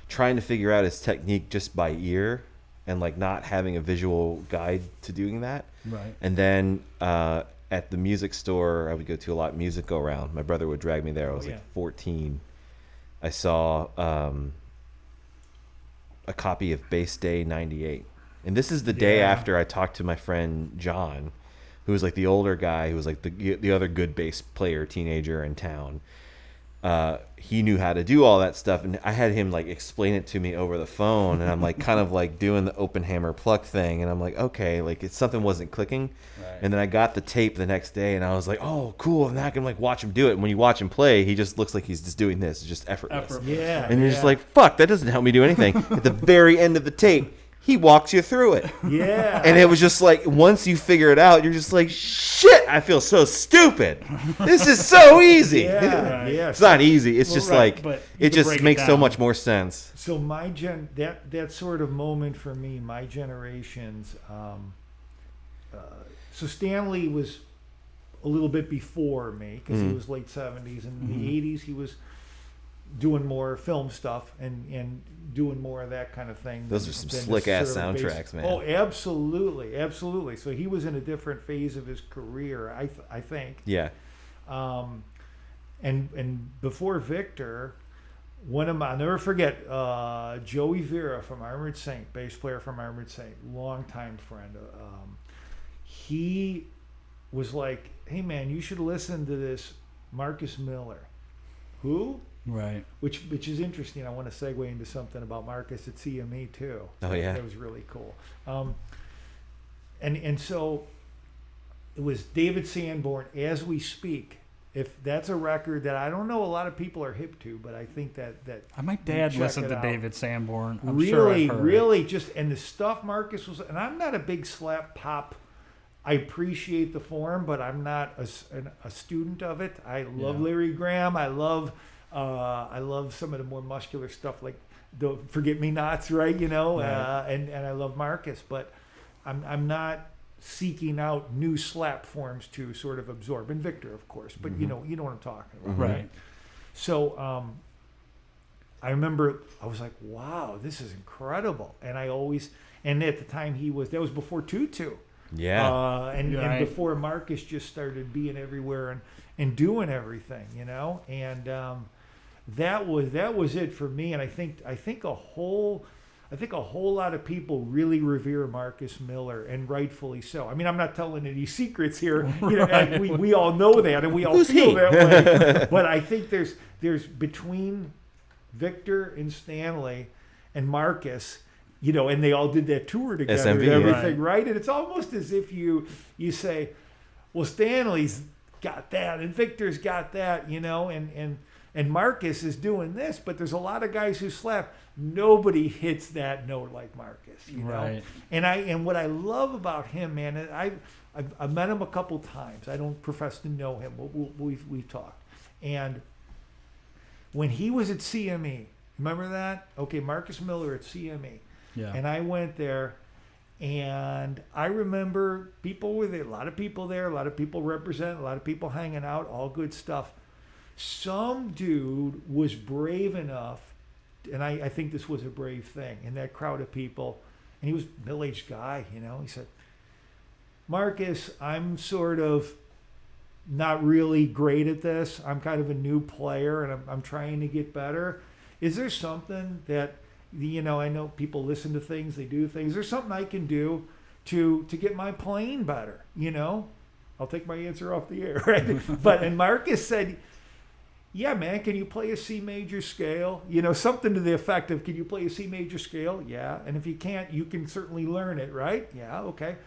trying to figure out his technique just by ear and like not having a visual guide to doing that. Right. And then at the music store I would go to a lot, Music Go Round. My brother would drag me there. I was like 14. I saw a copy of Bass Day 98. And this is the day after I talked to my friend John, who was like the older guy, who was like the other good bass player, teenager in town. He knew how to do all that stuff, and I had him like explain it to me over the phone, and I'm like kind of like doing the open hammer pluck thing, and I'm like, okay, like something wasn't clicking. Right. And then I got the tape the next day, and I was like, oh, cool, and I can like watch him do it. And when you watch him play, he just looks like he's just doing this. It's just effortless. Yeah. And you're just like, fuck, that doesn't help me do anything. At the very end of the tape, he walks you through it. Yeah. And it was just like, once you figure it out, you're just like, shit, I feel so stupid. This is so easy. Yeah. It's not easy. It's just like, but it just makes so much more sense. So that sort of moment for me, my generation's, so Stanley was a little bit before me, because he was late 70s, and in the 80s he was doing more film stuff and doing more of that kind of thing. Those are some slick ass soundtracks, man. Oh, absolutely. So he was in a different phase of his career, I think. Yeah. And before Victor, one of my, I'll never forget, Joey Vera from Armored Saint, bass player from Armored Saint, longtime friend. He was like, hey man, you should listen to this Marcus Miller. Who? Right. Which is interesting. I want to segue into something about Marcus at CME too. Oh yeah. That was really cool. And so it was David Sanborn, As We Speak. If that's a record that I don't know a lot of people are hip to, but I think that my dad listened to out. David Sanborn. I'm really, sure I've heard really just, and the stuff Marcus was, and I'm not a big slap pop. I appreciate the form, but I'm not a student of it. I love Larry Graham. I love some of the more muscular stuff like the Forget Me Nots, right? You know, right. And I love Marcus, but I'm not seeking out new slap forms to sort of absorb. And Victor, of course, but you know what I'm talking about, right? So I remember I was like, wow, this is incredible. And and at the time that was before Tutu. Yeah. And before Marcus just started being everywhere and doing everything, you know, and that was it for me. And I think I think a whole lot of people really revere Marcus Miller, and rightfully so. I mean, I'm not telling any secrets here. You know, and we all know that, and we all feel that way. But I think there's between Victor and Stanley and Marcus, you know, and they all did that tour together SMV, and everything, right? And it's almost as if you say, well, Stanley's got that and Victor's got that, you know, and Marcus is doing this, but there's a lot of guys who slap. Nobody hits that note like Marcus, you know. Right. And what I love about him, man, and I've met him a couple times. I don't profess to know him, but we've talked. And when he was at CME, remember that? Okay, Marcus Miller at CME. Yeah. And I went there, and I remember people were there, a lot of people there, a lot of people represent, a lot of people hanging out, all good stuff. Some dude was brave enough, and I think this was a brave thing, in that crowd of people, and he was a middle-aged guy, you know, he said, Marcus, I'm sort of not really great at this. I'm kind of a new player, and I'm trying to get better. Is there something that, you know, I know people listen to things, they do things. Is there something I can do to get my playing better, you know? I'll take my answer off the air, right? And Marcus said, yeah, man, can you play a C major scale? You know, something to the effect of, can you play a C major scale? Yeah. And if you can't, you can certainly learn it, right? Yeah, okay.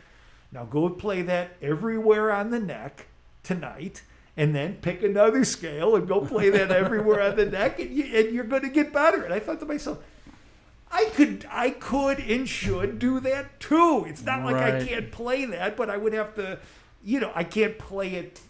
Now go play that everywhere on the neck tonight, and then pick another scale and go play that everywhere on the neck, and you're going to get better. And I thought to myself, I could and should do that too. It's not like I can't play that, but I would have to, you know, I can't play it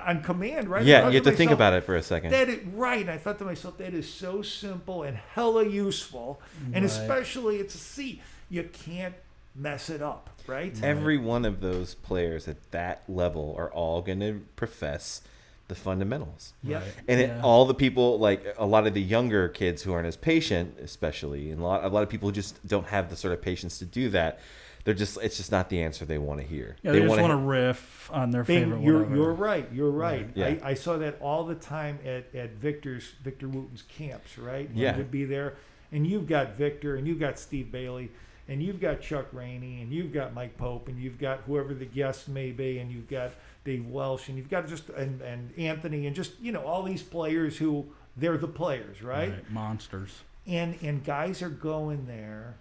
on command, right? Yeah, you have to think about it for a second. Right. And I thought to myself, that is so simple and hella useful. And especially it's a C. You can't mess it up, right? Every one of those players at that level are all going to profess the fundamentals. Yeah. Right. And all the people, like a lot of the younger kids who aren't as patient, especially, and a lot of people who just don't have the sort of patience to do that, it's just not the answer they want to hear. Yeah, they just want to riff on their favorite whatever. You're right. You're right. Yeah. I saw that all the time at Victor Wooten's camps, right? Yeah. He would be there, and you've got Victor, and you've got Steve Bailey, and you've got Chuck Rainey, and you've got Mike Pope, and you've got whoever the guest may be, and you've got Dave Welsh, and you've got and Anthony, and just, you know, all these players who, they're the players, right? Monsters. And guys are going there.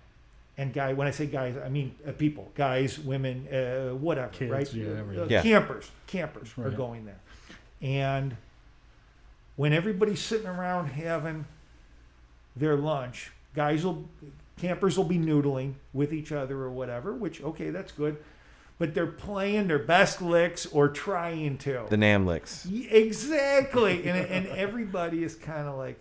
And when I say guys, I mean people, guys, women, whatever, Kids, right? yeah, everything. Campers are Right. going there. And when everybody's sitting around having their lunch, campers will be noodling with each other or whatever, which, okay, that's good. But they're playing their best licks or trying to. The Nam licks. Exactly. and everybody is kind of like,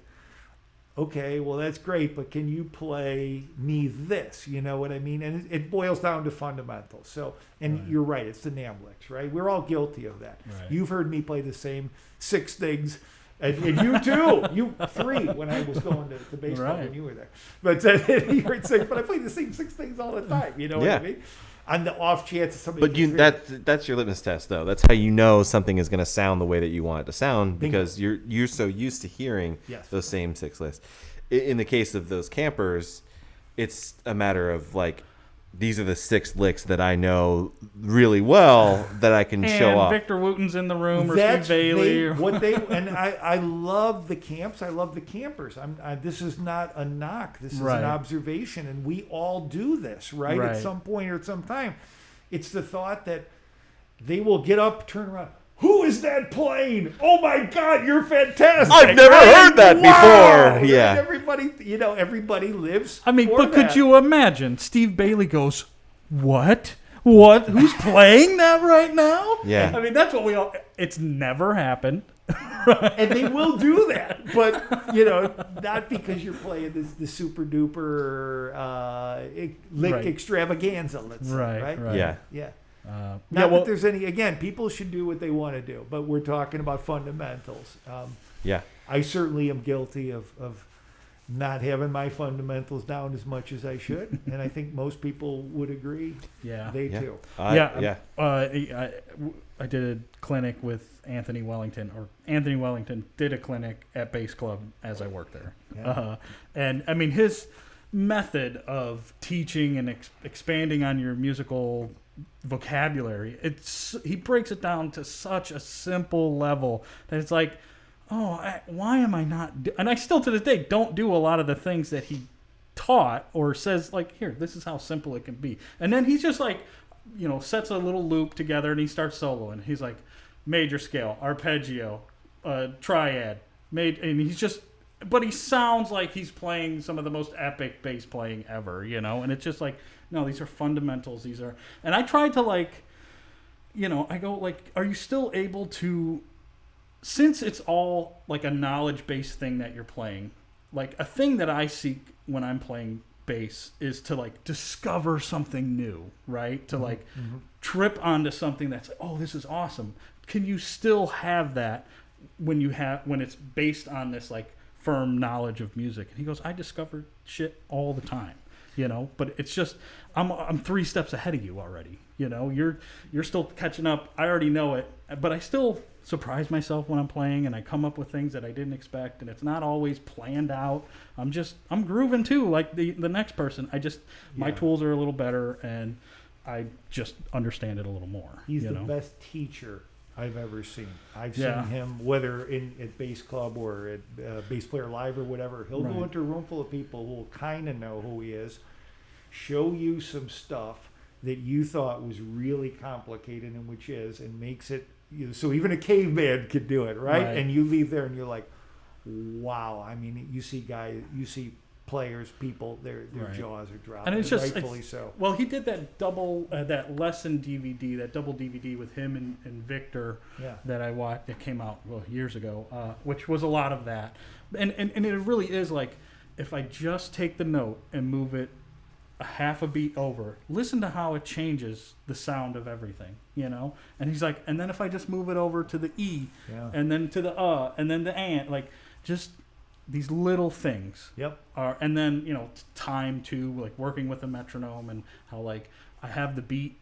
okay, well, that's great, but can you play me this? You know what I mean? And it boils down to fundamentals. So, and you're right, it's the Nam licks, right? We're all guilty of that. Right. You've heard me play the same 6 things, and you too. You 3 when I was going to baseball when you were there. But you heard 6, but I play the same 6 things all the time. You know what I mean? On the off chance somebody. But that's your litmus test, though. That's how you know something is going to sound the way that you want it to sound, because you're so used to hearing those same 6 lists. In the case of those campers, it's a matter of like, these are the 6 licks that I know really well that I can show off. Victor Wooten's in the room, or Steve Bailey. And I love the camps. I love the campers. This is not a knock. This is an observation, and we all do this, right? At some point or at some time. It's the thought that they will get up, turn around. Who is that playing? Oh my God, you're fantastic! I've never heard that before. Yeah, everybody lives. I mean, but could you imagine? Steve Bailey goes, "What? What? Who's playing that right now?" Yeah. I mean, that's what we all. It's never happened. And they will do that, but not because you're playing the super duper lick extravaganza. Let's say, right? Yeah. Not that there's any. Again, people should do what they want to do, but we're talking about fundamentals. I certainly am guilty of not having my fundamentals down as much as I should, and I think most people would agree. They too. I did a clinic with Anthony Wellington, or Anthony Wellington did a clinic at Bass Club as I worked there. And I mean, method of teaching and expanding on your musical vocabulary. He breaks it down to such a simple level that it's like, why am I not? And I still to this day don't do a lot of the things that he taught or says, like, here, this is how simple it can be. And then he's just like, sets a little loop together and he starts soloing. He's like, major scale, arpeggio, triad, and he's just, but he sounds like he's playing some of the most epic bass playing ever, and it's just like, no, these are fundamentals. And I tried to I go like, are you still able to, since it's all like a knowledge based thing that you're playing, like a thing that I seek when I'm playing bass is to like discover something new, right? To like trip onto something that's like, oh, this is awesome. Can you still have that when it's based on this like firm knowledge of music? And he goes, I discover shit all the time, but it's just, I'm 3 steps ahead of you already. You're still catching up. I already know it, but I still surprise myself when I'm playing, and I come up with things that I didn't expect, and it's not always planned out. I'm grooving too, like the next person. My tools are a little better, and I just understand it a little more. He's the best teacher I've ever seen. I've seen him, whether at bass club or at bass player live or whatever. He'll go into a room full of people who will kind of know who he is, show you some stuff that you thought was really complicated, and which is, and makes it, so even a caveman could do it, right? And you leave there and you're like, wow. I mean, you see players, people, their jaws are dropping, and it's just rightfully so. Well, he did that that lesson DVD, that double DVD with him and Victor that I watched, that came out years ago, which was a lot of that, and it really is like, if I just take the note and move it a half a beat over, listen to how it changes the sound of everything, and he's like, and then if I just move it over to the E, and then to the and then the and, like, just these little things are, and then time too, like working with a metronome, and how like I have the beat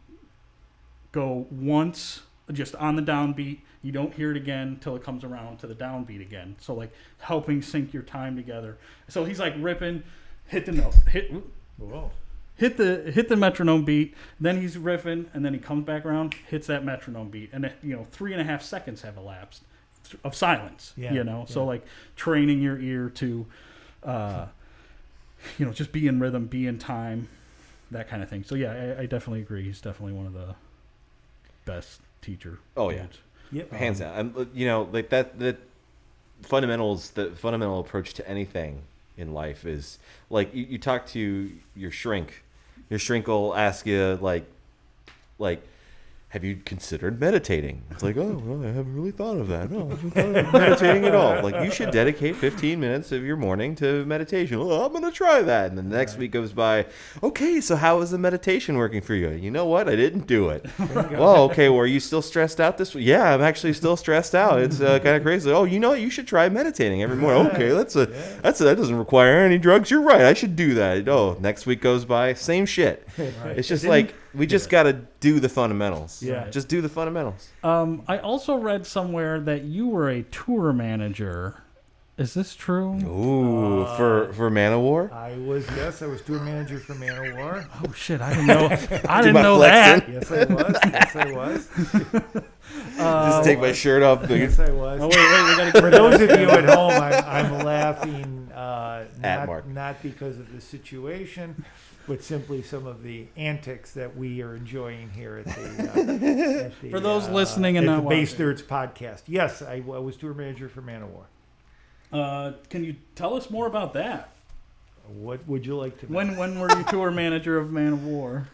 go once just on the downbeat, you don't hear it again till it comes around to the downbeat again, so like helping sync your time together. So he's like ripping, hit the note, hit the metronome beat, then he's riffing, and then he comes back around, hits that metronome beat, and 3.5 seconds have elapsed of silence. So like training your ear to just be in rhythm, be in time, that kind of thing. So I definitely agree. He's definitely one of the best teacher. Oh yeah, hands down. Like that fundamentals, the fundamental approach to anything in life is like, you talk to your shrink. Your shrink will ask you like, have you considered meditating? It's like, oh, well, I haven't really thought of that. No, I haven't thought of meditating at all. Like, you should dedicate 15 minutes of your morning to meditation. Well, I'm going to try that. And then the next week goes by. Okay, so how is the meditation working for you? You know what? I didn't do it. Well, okay, well, are you still stressed out this week? Yeah, I'm actually still stressed out. It's kind of crazy. Oh, you know what? You should try meditating every morning. Okay, that doesn't require any drugs. You're right. I should do that. Oh, next week goes by. Same shit. It's just like, we just got to do the fundamentals. Yeah. Just do the fundamentals. I also read somewhere that you were a tour manager. Is this true? Ooh, for Manowar? I was tour manager for Manowar. Oh shit, I didn't know. I didn't know that. Yes, I was. Just take my shirt off. Yes, I was. Oh, wait, for those of you at home, I'm laughing not because of the situation, but simply some of the antics that we are enjoying here at the for those listening and not the Bass Nerds podcast. Yes, I was tour manager for Manowar. Can you tell us more about that? What would you like to know? When were you tour manager of Manowar?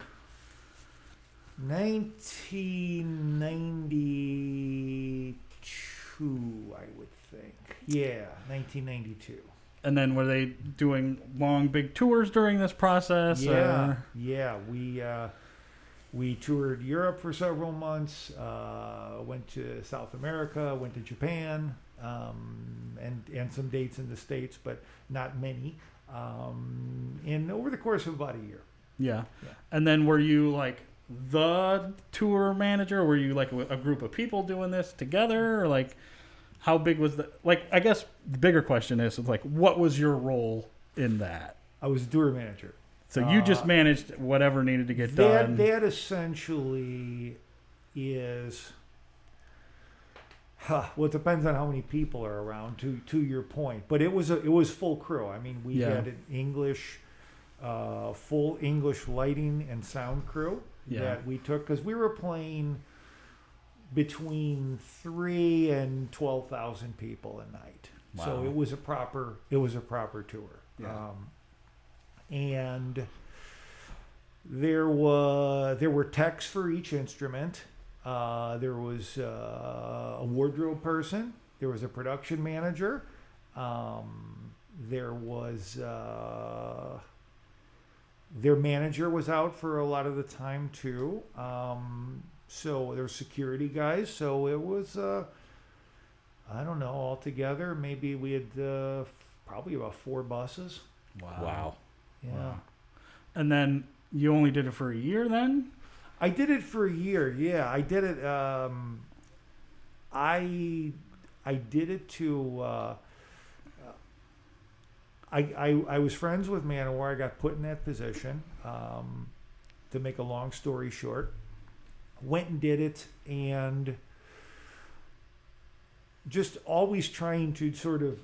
1992, I would think. Yeah, 1992. And then were they doing long, big tours during this process? Yeah, we toured Europe for several months, went to South America, went to Japan, and some dates in the States, but not many. And over the course of about a year. Yeah. And then were you like the tour manager? Or were you like a group of people doing this together? Or like, how big was the, like, I guess the bigger question is like, what was your role in that? I was a tour manager. So you just managed whatever needed to get done. That essentially is, well, it depends on how many people are around. To your point, but it was full crew. I mean, we had an English, full English lighting and sound crew that we took, because we were playing between 3,000 and 12,000 people a night. Wow. So it was a proper tour. Yeah. And there were techs for each instrument. There was a wardrobe person. There was a production manager. There was their manager was out for a lot of the time too. So there were security guys. So it was I don't know, altogether maybe we had probably about 4 buses. Wow. Yeah. Wow. And then you only did it for a year then? I did it for a year. Yeah, I did it. I did it to. I was friends with Manowar. I got put in that position. To make a long story short, went and did it, and just always trying to sort of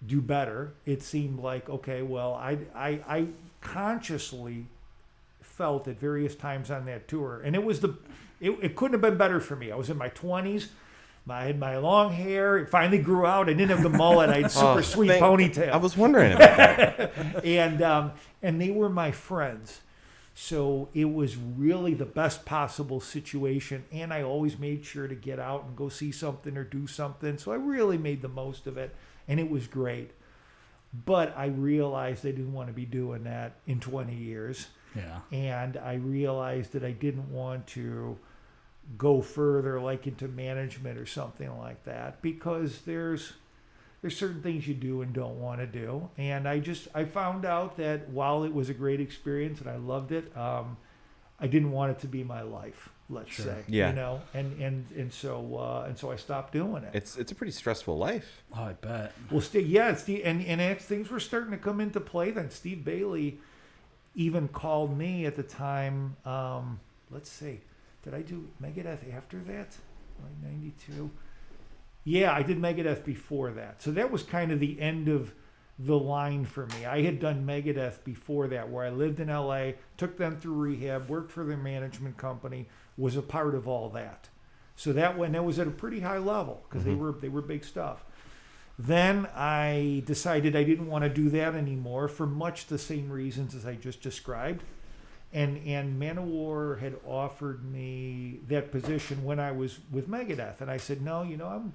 do better. It seemed like, okay, well, I consciously felt at various times on that tour, and it couldn't have been better for me. I was in my 20s. I had my long hair. It finally grew out. I didn't have the mullet. I had super sweet ponytail. I was wondering about that. and they were my friends. So it was really the best possible situation. And I always made sure to get out and go see something or do something. So I really made the most of it. And it was great. But I realized I didn't want to be doing that in 20 years. Yeah. And I realized that I didn't want to go further, like into management or something like that, because there's certain things you do and don't want to do. And I found out that while it was a great experience and I loved it, I didn't want it to be my life, let's say. Yeah. You know, and so I stopped doing it. It's a pretty stressful life. Oh, I bet. Well, things were starting to come into play then. Steve Bailey even called me at the time. Let's see, did I do Megadeth after that? Like 92. Yeah, I did Megadeth before that. So that was kind of the end of the line for me. I had done Megadeth before that, where I lived in LA, took them through rehab, worked for their management company, was a part of all that. So that was at a pretty high level, because they were big stuff. Then I decided I didn't want to do that anymore for much the same reasons as I just described. And Manowar had offered me that position when I was with Megadeth, and I said, no, you know,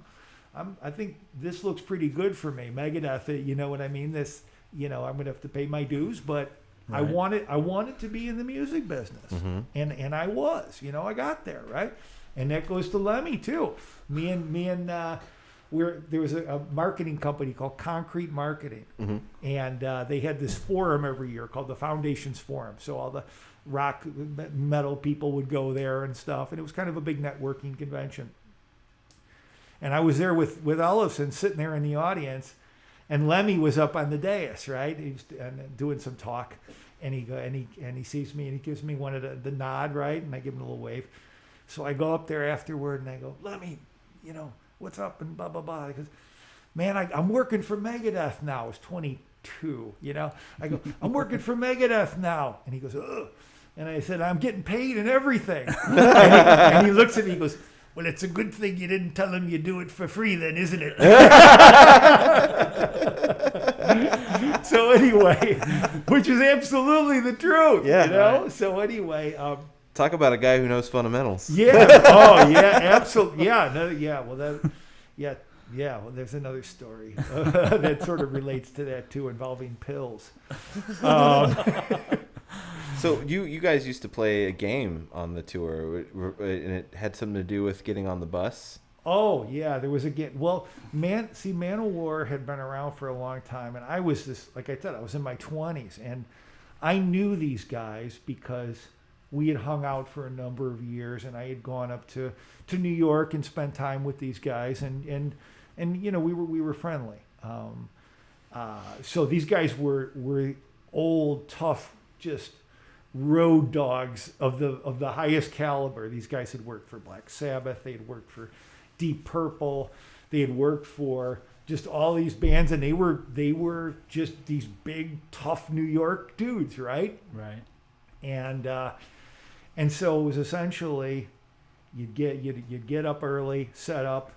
I think this looks pretty good for me. Megadeth, you know what I mean? This, you know, I'm gonna have to pay my dues, but right. I wanted to be in the music business, and I was, you know, I got there, right? And that goes to Lemmy too. Me and there was a marketing company called Concrete Marketing, and they had this forum every year called the Foundations Forum. So all the rock metal people would go there and stuff, and it was kind of a big networking convention. And I was there with Ellefson sitting there in the audience, and Lemmy was up on the dais, right? He was doing some talk, and he sees me and he gives me one of the nod, right? And I give him a little wave. So I go up there afterward and I go, Lemmy, you know, what's up? And blah blah blah. He goes, man, I'm working for Megadeth now. I was 22, you know. I go, I'm working for Megadeth now, and he goes, ugh. And I said, I'm getting paid and everything. and he looks at me and he goes, well, it's a good thing you didn't tell him you do it for free then, isn't it? So anyway, which is absolutely the truth, you know? Right. So anyway. Talk about a guy who knows fundamentals. Yeah. Oh, yeah, absolutely. Yeah. No, yeah. Well, well, there's another story that sort of relates to that too, involving pills. So you guys used to play a game on the tour, and it had something to do with getting on the bus. Oh yeah, there was a game. Well, Manowar had been around for a long time, and I was like I said, I was in my 20s, and I knew these guys because we had hung out for a number of years, and I had gone up to New York and spent time with these guys, and you know, we were friendly. So these guys were old, tough, just road dogs of the highest caliber. These guys had worked for Black Sabbath. They had worked for Deep Purple. They had worked for just all these bands, and they were just these big, tough New York dudes, right? Right. And so it was essentially you'd get up early, set up,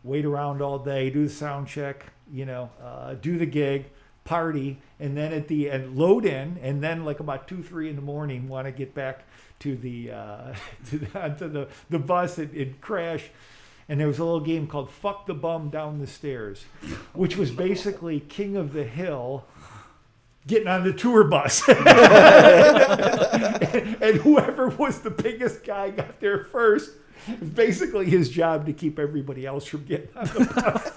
wait around all day, do the sound check, do the gig, party, and then at the end load in, and then like about 2-3 in the morning want to get back to the the bus and crash. And there was a little game called Fuck the Bum Down the Stairs, which was basically King of the Hill getting on the tour bus. and whoever was the biggest guy got there first. It was basically his job to keep everybody else from getting on the bus.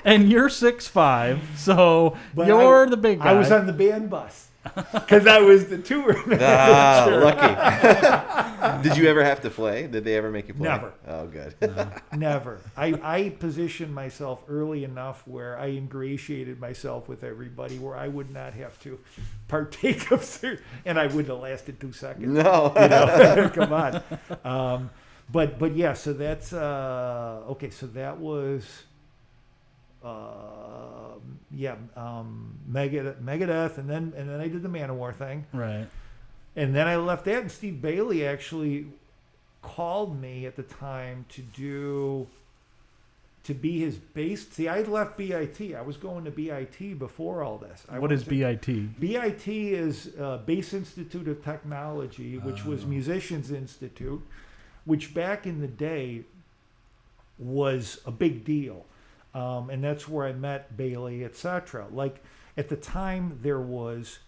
And you're 6'5", so you're the big guy. I was on the band bus because I was the tour manager. Lucky. Did you ever have to play? Did they ever make you play? Never. Oh, good. No, never. I positioned myself early enough where I ingratiated myself with everybody where I would not have to partake of, and I wouldn't have lasted 2 seconds. No. Come on. But yeah, so that's, okay, so that was... Megadeth, and then I did the Manowar thing. Right. And then I left that, and Steve Bailey actually called me at the time to be his bass. See, I left BIT. I was going to BIT before all this. What is BIT? BIT is Bass Institute of Technology, which was Musicians Institute, which back in the day was a big deal. And that's where I met Bailey, etc. Like at the time, there was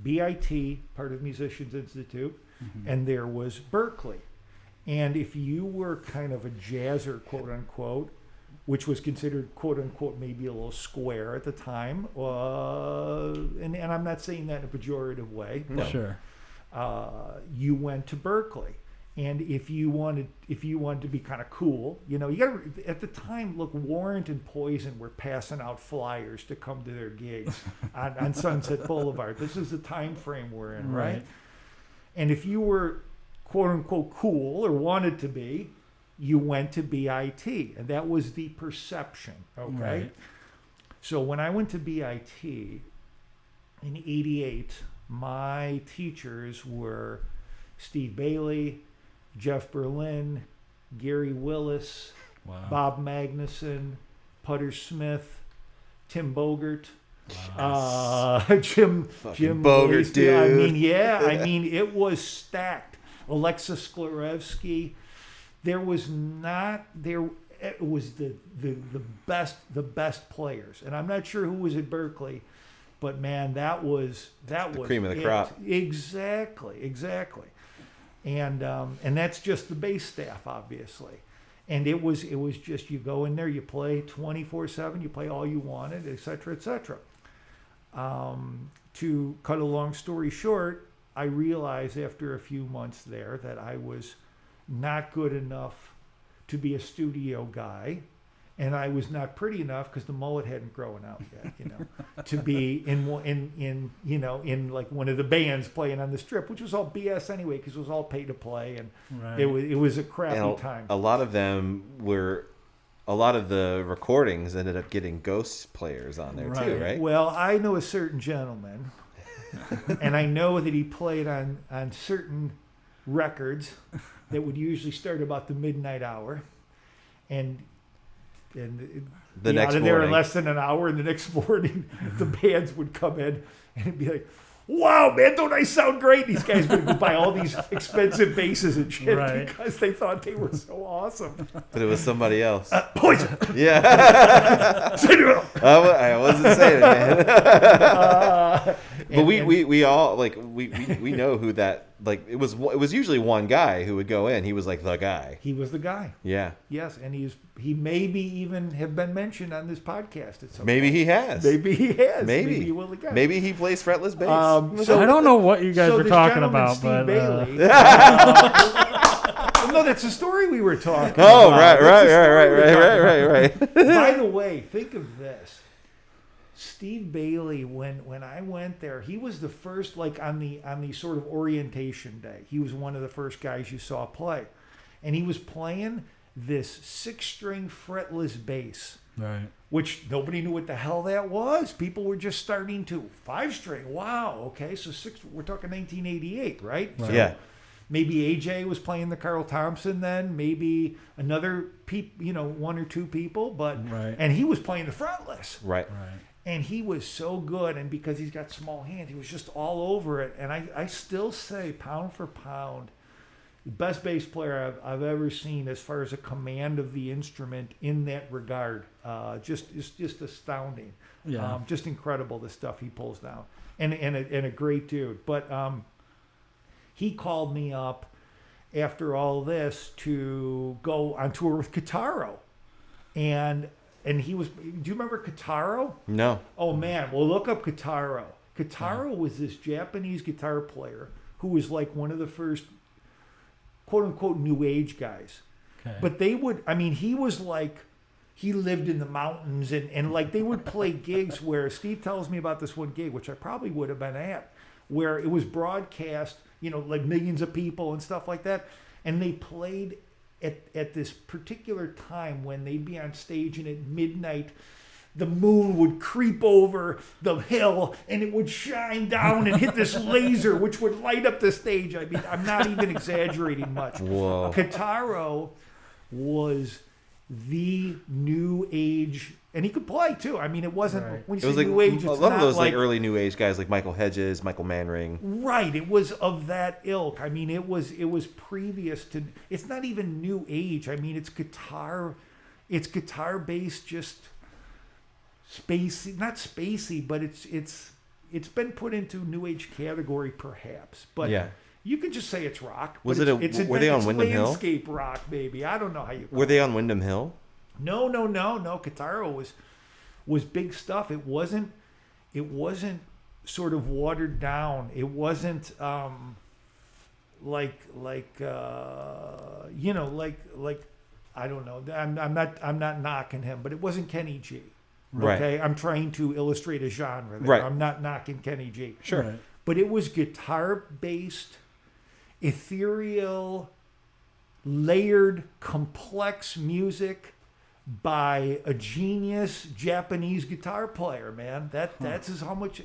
BIT, part of Musicians Institute, and there was Berkeley. And if you were kind of a jazzer, quote unquote, which was considered quote unquote maybe a little square at the time, and I'm not saying that in a pejorative way. No. Sure. You went to Berkeley. And if you wanted to be kind of cool, you got at the time. Look, Warrant and Poison were passing out flyers to come to their gigs on Sunset Boulevard. This is the time frame we're in, right? And if you were quote unquote cool or wanted to be, you went to BIT, and that was the perception. Okay. Right. So when I went to BIT in '88, my teachers were Steve Bailey, Jeff Berlin, Gary Willis, Bob Magnuson, Putter Smith, Tim Bogert, Jim Bogert, dude. I mean, it was stacked. Alexis Sklarevsky. There was not there. It was the best players, and I'm not sure who was at Berkeley, but man, that was the cream of the crop. Exactly. And that's just the bass staff, obviously. And it was just, you go in there, you play 24/7, you play all you wanted, et cetera, et cetera. To cut a long story short, I realized after a few months there that I was not good enough to be a studio guy, and I was not pretty enough because the mullet hadn't grown out yet, to be in like one of the bands playing on the Strip, which was all BS anyway because it was all pay to play, and it was a crappy time. A lot of the recordings ended up getting ghost players on there too, right? Well, I know a certain gentleman, and I know that he played on certain records that would usually start about the midnight hour, and the next out of morning. there in less than an hour, and the next morning the bands would come in and it'd be like, wow, man, don't I sound great? These guys would go buy all these expensive basses and shit because they thought they were so awesome. But it was somebody else. Poison. Yeah. I wasn't saying it, man. But we all like we know who that, like it was usually one guy who would go in. He was like the guy. He was the guy. Yeah. Yes, and he maybe even have been mentioned on this podcast at some Maybe point. He has. Maybe he has. Maybe he will the guy. Maybe he plays fretless bass. So I don't know what you guys are this talking gentleman, about, Steve but Bailey, no, that's the story we were talking Oh, about. right. By the way, think of this. Steve Bailey, when I went there, he was the first, like on the sort of orientation day. He was one of the first guys you saw play, and he was playing this 6-string fretless bass, Right. which nobody knew what the hell that was. People were just starting to 5-string. Wow, okay, so we're talking 1988, right? Right. So Yeah. maybe AJ was playing the Carl Thompson then, maybe another one or two people, but Right. and he was playing the fretless. Right. Right. And he was so good, and because he's got small hands, he was just all over it. And I still say, pound for pound, the best bass player I've ever seen as far as a command of the instrument in that regard. It's just astounding. Yeah. Just incredible, the stuff he pulls down. And a great dude. But he called me up after all this to go on tour with Kitaro. And he was, do you remember Kitaro? No. Oh man, well look up Kitaro. Kitaro was this Japanese guitar player who was like one of the first quote unquote new age guys. Okay. But he was like, he lived in the mountains and like they would play gigs where Steve tells me about this one gig, which I probably would have been at, where it was broadcast, like millions of people and stuff like that. And they played at this particular time when they'd be on stage, and at midnight the moon would creep over the hill and it would shine down and hit this laser which would light up the stage. I mean, I'm not even exaggerating much. Whoa. Kitaro was the new age, and he could play too. I mean, it wasn't, Right. when It you was say like new age, a it's lot of not those like like early new age guys, like Michael Hedges, Michael Manring. right. It was of that ilk. I mean, it was previous to. It's not even new age. I mean, it's guitar based, just spacey. Not spacey, but it's been put into new age category perhaps. But Yeah. you could just say it's rock. Was but it were they on it's Windham Hill? landscape rock, maybe. I don't know how you. Were they on Windham Hill? No. Kitaro was big stuff. It wasn't sort of watered down. It wasn't like I don't know. I'm not knocking him, but it wasn't Kenny G. Right. Okay, I'm trying to illustrate a genre there. Right. I'm not knocking Kenny G. Sure. Right. But it was guitar based, ethereal, layered, complex music by a genius Japanese guitar player, man. That's just how much.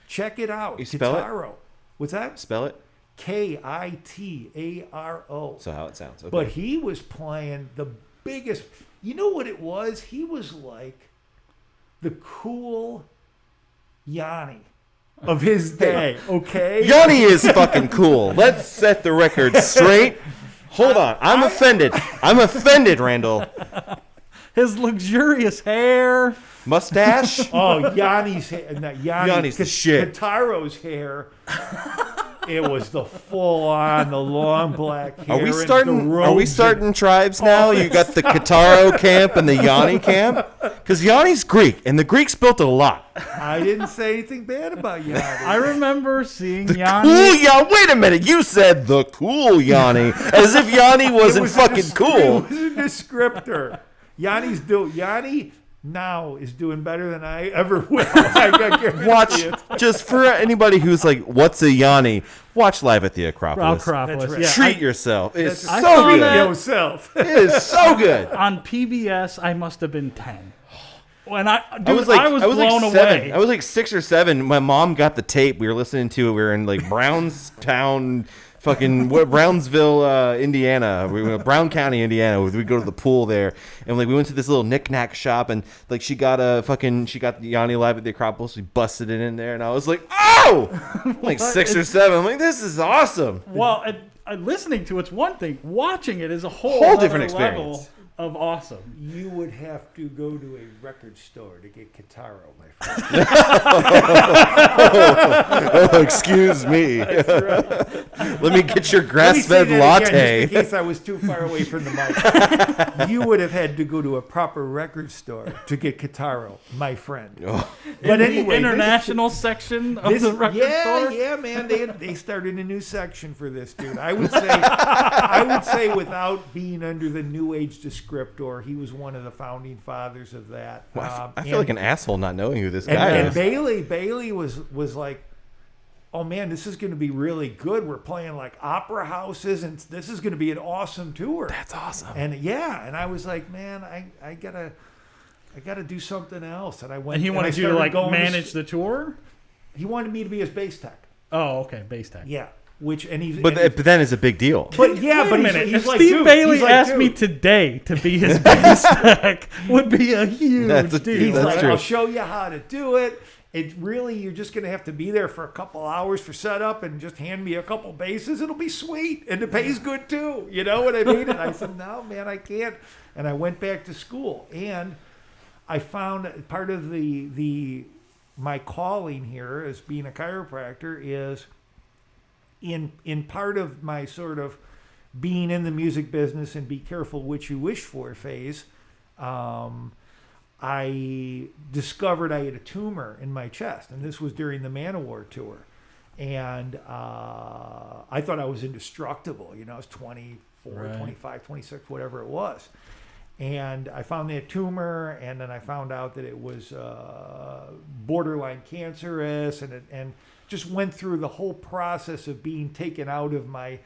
Check it out. You spell it? Kitaro. What's that? Spell it. Kitaro. So how it sounds. Okay. But he was playing the biggest. You know what it was? He was like the cool Yanni of his day. Okay. Yanni is fucking cool. Let's set the record straight. Hold on. I'm offended. I'm offended, Randall. His luxurious hair. Mustache? Oh, Yanni's hair. No, Yanni's the shit. Kitaro's hair. It was the full-on, the long black hair. Are we and the starting? Are we robes starting tribes now? You got the Kitaro camp and the Yanni camp. Because Yanni's Greek, and the Greeks built a lot. I didn't say anything bad about Yanni. I remember seeing The Yanni. cool Yanni. Wait a minute. You said the cool Yanni, as if Yanni wasn't fucking cool. It was a descriptor. Yanni now is doing better than I ever will. I guarantee Watch, it. just for anybody who's like, "What's a Yanni?" Watch live at the Acropolis. Acropolis. That's right. Yeah, Treat yourself. It's That's I so saw good. that. Yourself. It is so good. on PBS, I must have been 10. When I I was like, blown like 7. away. I was like 6 or 7. My mom got the tape. We were listening to it. We were in like Brownstown, Brownsville, Indiana. We were Brown County, Indiana. We go to the pool there, and like we went to this little knick-knack shop, and like she got Yanni live at the Acropolis. We busted it in there, and I was like, oh, like 6 or 7. I'm like, this is awesome. Well, listening to it's one thing. Watching it is a whole different other level experience. of awesome. You would have to go to a record store to get Kitaro, my friend. Oh, excuse me. Let me get your Let me say grass-fed that latte. again, just in case I was too far away from the mic. You would have had to go to a proper record store to get Kitaro, my friend. But anyway, International section of the record store. Yeah, man, they started a new section for this dude. I would say without being under the new age description, scriptor. He was one of the founding fathers of that. Well, I feel like an asshole not knowing who this guy And is. Bailey was like, oh man, this is going to be really good. We're playing like opera houses, and this is going to be an awesome tour. That's awesome. And and I was like, man, I gotta do something else. And I went. And he wanted you to like manage the tour. He wanted me to be his bass tech. Oh, okay, bass tech. Yeah. But But then it's a big deal. But yeah, Wait but a minute. he's If like, Steve dude, Bailey he's like, asked me dude. today to be his bass tech, would be a huge deal. He's That's like, true. I'll show you how to do it. It really, you're just going to have to be there for a couple hours for setup and just hand me a couple basses. It'll be sweet. And the pay's good too. You know what I mean? And I said, no, man, I can't. And I went back to school. And I found part of my calling here as being a chiropractor is in part of my sort of being in the music business and be careful what you wish for phase. I discovered I had a tumor in my chest, and this was during the Manowar tour. And I thought I was indestructible. You know, I was 24, Right. 25, 26, whatever it was. And I found that tumor, and then I found out that it was borderline cancerous, and just went through the whole process of being taken out of my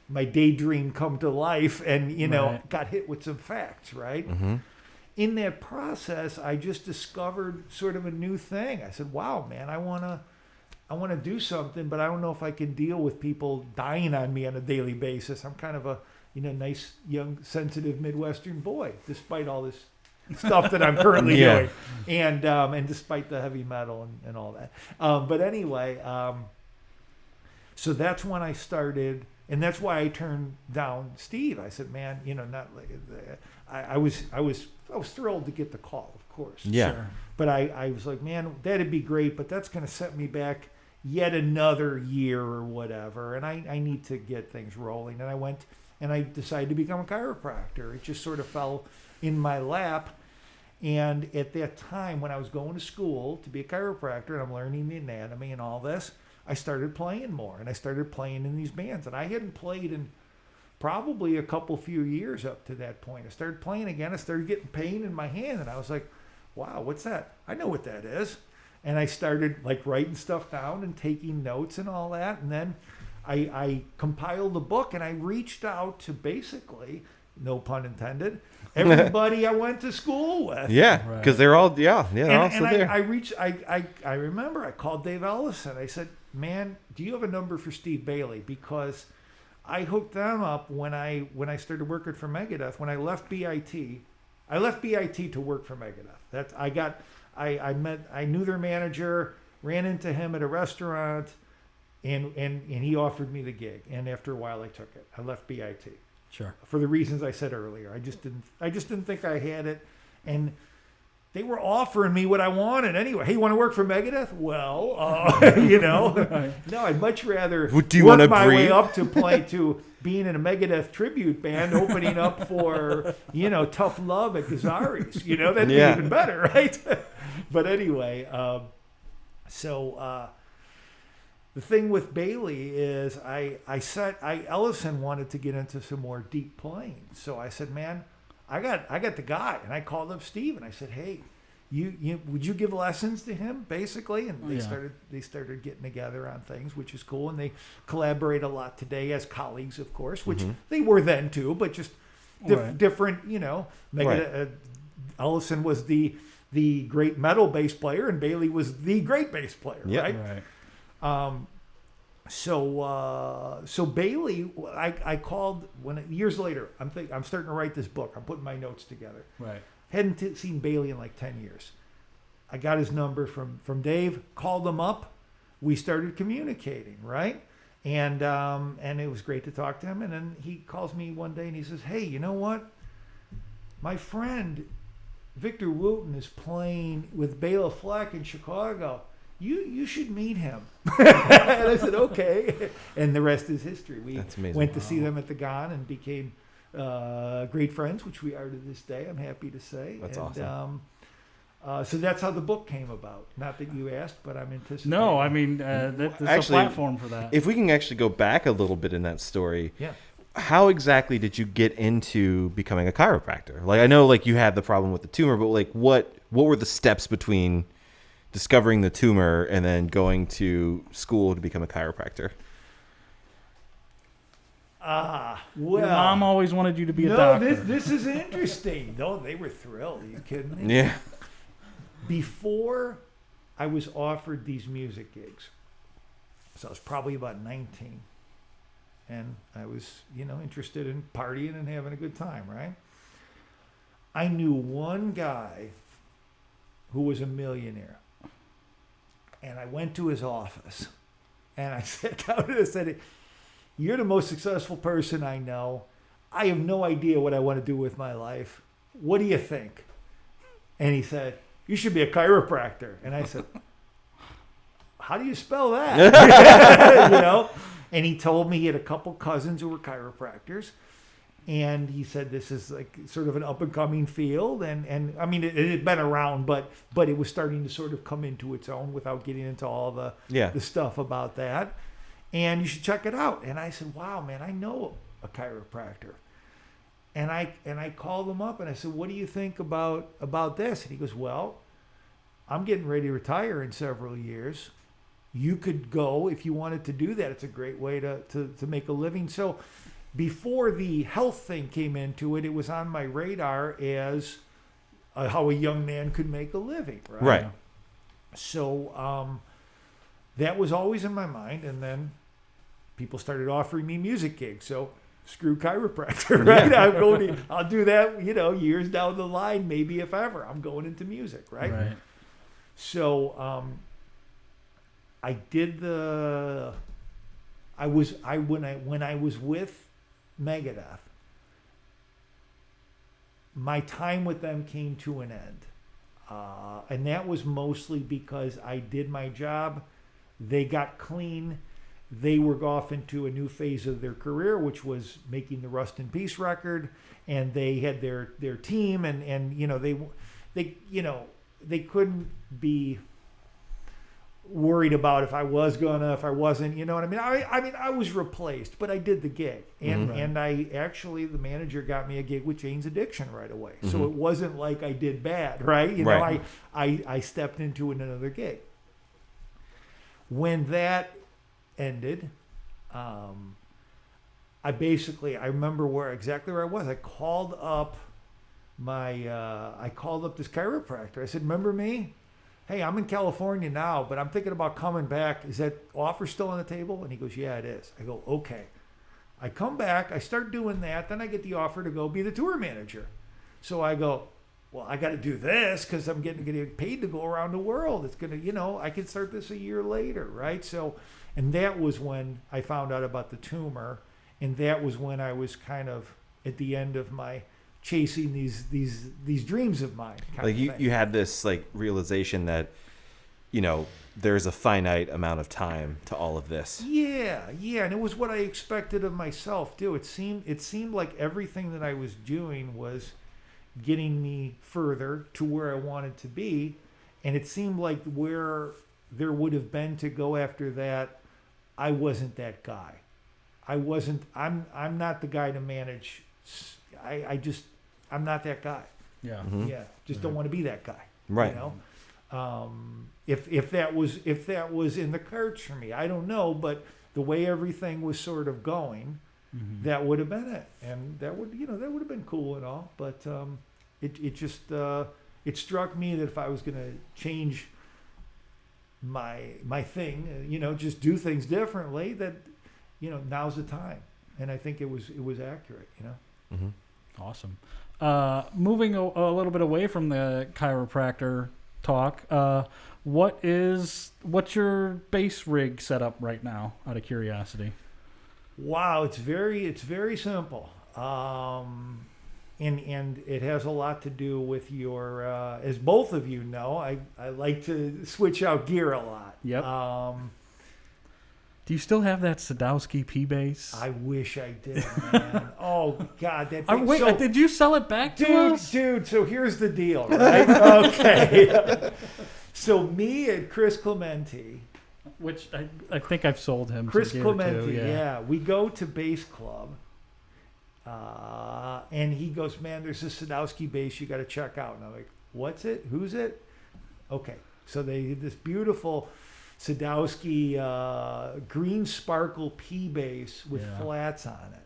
daydream come to life, and, you know, Right. got hit with some facts, right? Mm-hmm. In that process, I just discovered sort of a new thing. I said, wow, man, I want to do something, but I don't know if I can deal with people dying on me on a daily basis. I'm kind of a, you know, nice, young, sensitive Midwestern boy, despite all this stuff that I'm currently Yeah. doing. And despite the heavy metal and all that. But anyway, so that's when I started, and that's why I turned down Steve. I said, man, you know, not like, I was thrilled to get the call, of course. Yeah. Sure. But I was like, man, that'd be great, but that's going to set me back yet another year or whatever. And I need to get things rolling. And I went and I decided to become a chiropractor. It just sort of fell in my lap. And at that time, when I was going to school to be a chiropractor and I'm learning the anatomy and all this, I started playing more. And I started playing in these bands. And I hadn't played in probably a few years up to that point. I started playing again. I started getting pain in my hand. And I was like, wow, what's that? I know what that is. And I started like writing stuff down and taking notes and all that. And then I compiled a book, and I reached out to basically, no pun intended, everybody I went to school with. Yeah, because they're all they're all And still there. I remember I called Dave Ellison. I said, man, do you have a number for Steve Bailey? Because I hooked them up when I started working for Megadeth. When I left BIT, to work for Megadeth. I knew their manager, ran into him at a restaurant, and he offered me the gig. And after a while, I took it. I left BIT. Sure. For the reasons I said earlier. I just didn't think I had it. And they were offering me what I wanted anyway. Hey, you want to work for Megadeth? Well, you know, no, I'd much rather Do you work wanna my way breathe? up to being in a Megadeth tribute band, opening up for, you know, Tough Love at Gazzari's. You know, that'd be even better, right? But anyway, the thing with Bailey is Ellison wanted to get into some more deep playing. So I said, man, I got the guy. And I called up Steve and I said, hey, you would you give lessons to him, basically? And they started getting together on things, which is cool. And they collaborate a lot today as colleagues, of course, which they were then too, but just different, you know. Ellison was the great metal bass player, and Bailey was the great bass player, right? Right. So Bailey, I called years later. I'm starting to write this book. I'm putting my notes together. Right. Hadn't seen Bailey in like 10 years. I got his number from Dave. Called him up. We started communicating, right? And it was great to talk to him. And then he calls me one day and he says, "Hey, you know what? My friend Victor Wooten is playing with Bela Fleck in Chicago. You should meet him." And I said, okay. And the rest is history. We went to see them at the Gone and became great friends, which we are to this day, I'm happy to say. That's awesome. So that's how the book came about. Not that you asked, but I'm anticipating. No, I mean, there's Actually, a platform for that. If we can actually go back a little bit in that story, Yeah. how exactly did you get into becoming a chiropractor? Like, I know like you had the problem with the tumor, but like what were the steps between discovering the tumor and then going to school to become a chiropractor? Well, Your mom always wanted you to be a no, doctor. this is interesting. No, they were thrilled. Are you kidding me? Yeah. Before I was offered these music gigs, so I was probably about 19, and I was, interested in partying and having a good time, right? I knew one guy who was a millionaire, and I went to his office, and I sat down and I said, "You're the most successful person I know. I have no idea what I want to do with my life. What do you think?" And he said, "You should be a chiropractor." And I said, "How do you spell that?" And he told me he had a couple cousins who were chiropractors. And he said, this is like sort of an up and coming field. And I mean, it had been around, but it was starting to sort of come into its own without getting into all the stuff about that. And you should check it out. And I said, "Wow, man, I know a chiropractor." And I called him up and I said, "What do you think about this?" And he goes, "Well, I'm getting ready to retire in several years. You could go if you wanted to do that. It's a great way to make a living." So before the health thing came into it, it was on my radar as how a young man could make a living. Right. So that was always in my mind. And then people started offering me music gigs. So screw chiropractor, right? Yeah. I'll do that, years down the line, maybe if ever. I'm going into music, right? So I did when I was with Megadeth, my time with them came to an end. And that was mostly because I did my job. They got clean. They were off into a new phase of their career, which was making the Rust in Peace record. And they had their team and they couldn't be worried about if I wasn't, you know what I mean? I mean, I was replaced, but I did the gig. And and the manager got me a gig with Jane's Addiction right away. Mm-hmm. So it wasn't like I did bad, right? You know, I stepped into another gig. When that ended, I remember exactly where I was. I called up this chiropractor. I said, "Remember me? Hey, I'm in California now, but I'm thinking about coming back. Is that offer still on the table?" And he goes, "Yeah, it is." I go, "Okay." I come back, I start doing that, then I get the offer to go be the tour manager. So I go, "Well, I got to do this because I'm getting paid to go around the world. It's going to, I can start this a year later, right?" So, and that was when I found out about the tumor, and that was when I was kind of at the end of my chasing these dreams of mine. Like you had this like realization that, there's a finite amount of time to all of this. Yeah, and it was what I expected of myself too. It seemed like everything that I was doing was getting me further to where I wanted to be, and it seemed like where there would have been to go after that, I wasn't that guy. I'm not the guy to manage. I'm not that guy. Yeah. Mm-hmm. Yeah. Just don't want to be that guy. Right. If that was in the cards for me, I don't know, but the way everything was sort of going, that would have been it, and that would have been cool and all. But it struck me that if I was going to change my thing, just do things differently, that now's the time, and I think it was accurate. Mm-hmm. Awesome. Moving a little bit away from the chiropractor talk, what's your bass rig set up right now, out of curiosity? Wow, it's very simple. And it has a lot to do with your, as both of you know, I like to switch out gear a lot. Yep. Do you still have that Sadowski P bass? I wish I did, man. Oh, God. That thing. Wait, did you sell it back to us? Dude, so here's the deal, right? Okay. So me and Chris Clementi. Which I think I've sold him. Chris some gear Clementi, too, yeah. We go to Bass Club, And he goes, man, there's this Sadowski bass you got to check out. And I'm like, what's it? Who's it? Okay. So they had this beautiful Sadowski green sparkle P bass with flats on it.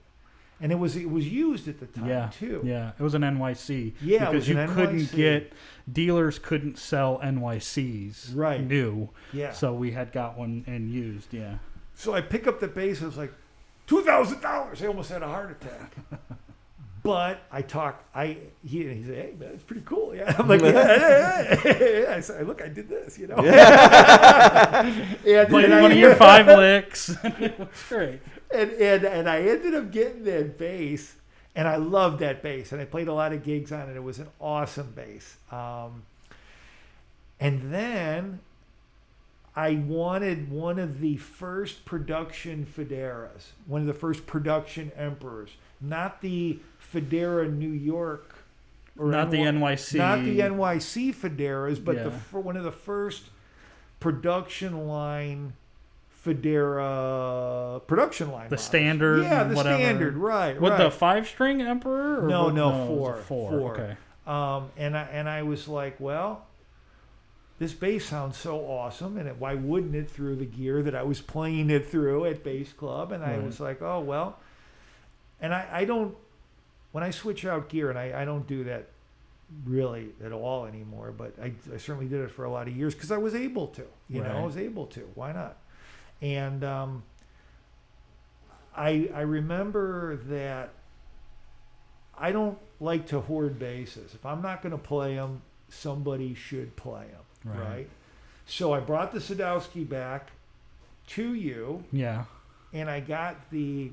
And it was used at the time too. Yeah, it was an NYC. Yeah, because it was you an couldn't NYC. dealers couldn't sell NYCs new. Yeah. So we had got one and used. Yeah. So I pick up the bass. I was like, $2,000. I almost had a heart attack. But he said, hey, man, it's pretty cool. Yeah. I'm like, yeah. I said, look, I did this, you know. And Played one of your 5 licks. It was great. And I ended up getting that bass, and I loved that bass. And I played a lot of gigs on it. It was an awesome bass. And then I wanted one of the first production Federas, one of the first production Emperors, not the Federa New York, or Not the NYC. not the NYC Federas, but Yeah. one of the first production line Federa production line. The models. standard. Yeah, the whatever. standard. Right. With right. the 5-string Emperor? Or No, what? no, it was a four. Okay. And I was like, well, this bass sounds so awesome, and why wouldn't it through the gear that I was playing it through at Bass Club? And I Right. was like, oh well. And I don't, when I switch out gear, and I don't do that really at all anymore, but I certainly did it for a lot of years because I was able to. You know, I Right. was able to. Why not? And I remember that I don't like to hoard basses. If I'm not going to play them, somebody should play them, right? So I brought the Sadowski back to you, Yeah. and I got the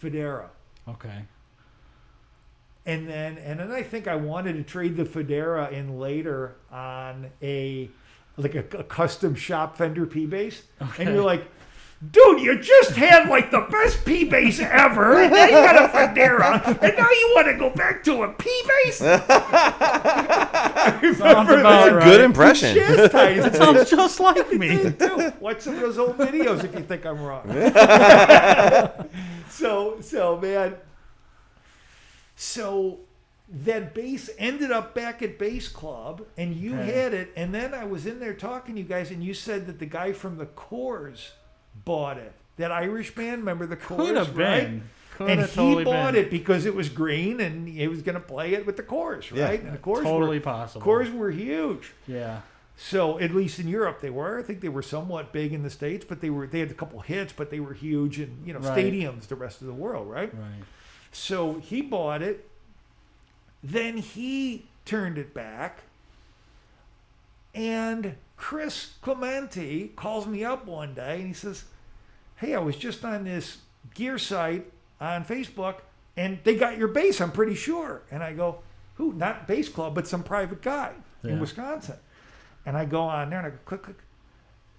Federa. Okay. And then I think I wanted to trade the Federa in later on a custom shop Fender P bass. Okay. And you're like, dude, you just had like the best P bass ever, and now you got a Federa, and now you want to go back to a P bass? I remember about that. right. Good impression. Chastised It sounds just like me me. too. Watch some of those old videos if you think I'm wrong. So man. So that bass ended up back at Bass Club, and you Okay. had it. And then I was in there talking to you guys, and you said that the guy from the Coors bought it. That Irish band, remember the Coors? Could have right? been. Could And have he totally bought been. it because it was green, and he was going to play it with the Coors, right? Yeah. And the Coors Totally were, possible. Coors were huge. Yeah. So at least in Europe they were. I think they were somewhat big in the States, but they had a couple hits, but they were huge in Right. stadiums the rest of the world, right? Right. So he bought it. Then he turned it back. And Chris Clementi calls me up one day and he says, hey, I was just on this gear site on Facebook and they got your bass, I'm pretty sure. And I go, who? Not Bass Club, but some private guy in Yeah. Wisconsin. And I go on there and I go, click, click.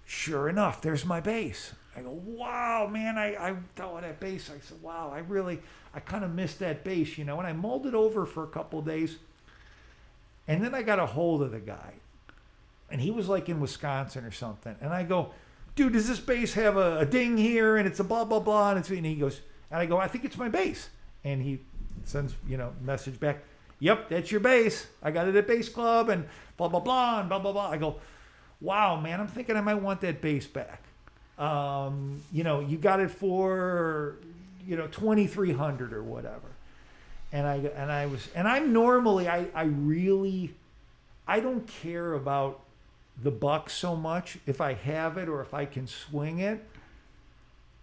Sure enough, there's my bass. I go, wow, man, I thought that bass. I said, wow, I kind of missed that bass, you know. And I mulled it over for a couple of days. And then I got a hold of the guy. And he was like in Wisconsin or something. And I go, dude, does this bass have a ding here? And it's a blah, blah, blah. And he goes, and I go, I think it's my bass. And he sends, message back. Yep, that's your bass. I got it at Bass Club and blah, blah, blah, and blah, blah, blah. I go, wow, man, I'm thinking I might want that bass back. You got it for, $2,300 or whatever. And I'm normally, I don't care about the buck so much if I have it or if I can swing it,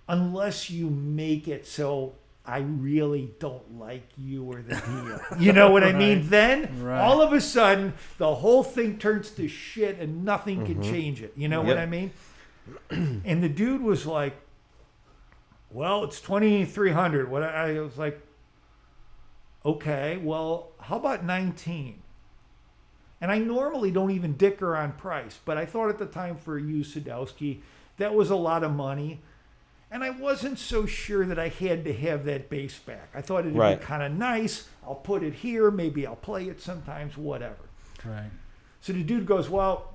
unless you make it so I really don't like you or the deal. You know what I mean? Then all of a sudden the whole thing turns to shit and nothing can change it. You know what I mean? And the dude was like, well, it's $2,300. What I was like, okay, well, how about 19? And I normally don't even dicker on price, but I thought at the time for a used Sadowski, that was a lot of money. And I wasn't so sure that I had to have that bass back. I thought it'd be kind of nice. I'll put it here. Maybe I'll play it sometimes, whatever. Right. So the dude goes, well,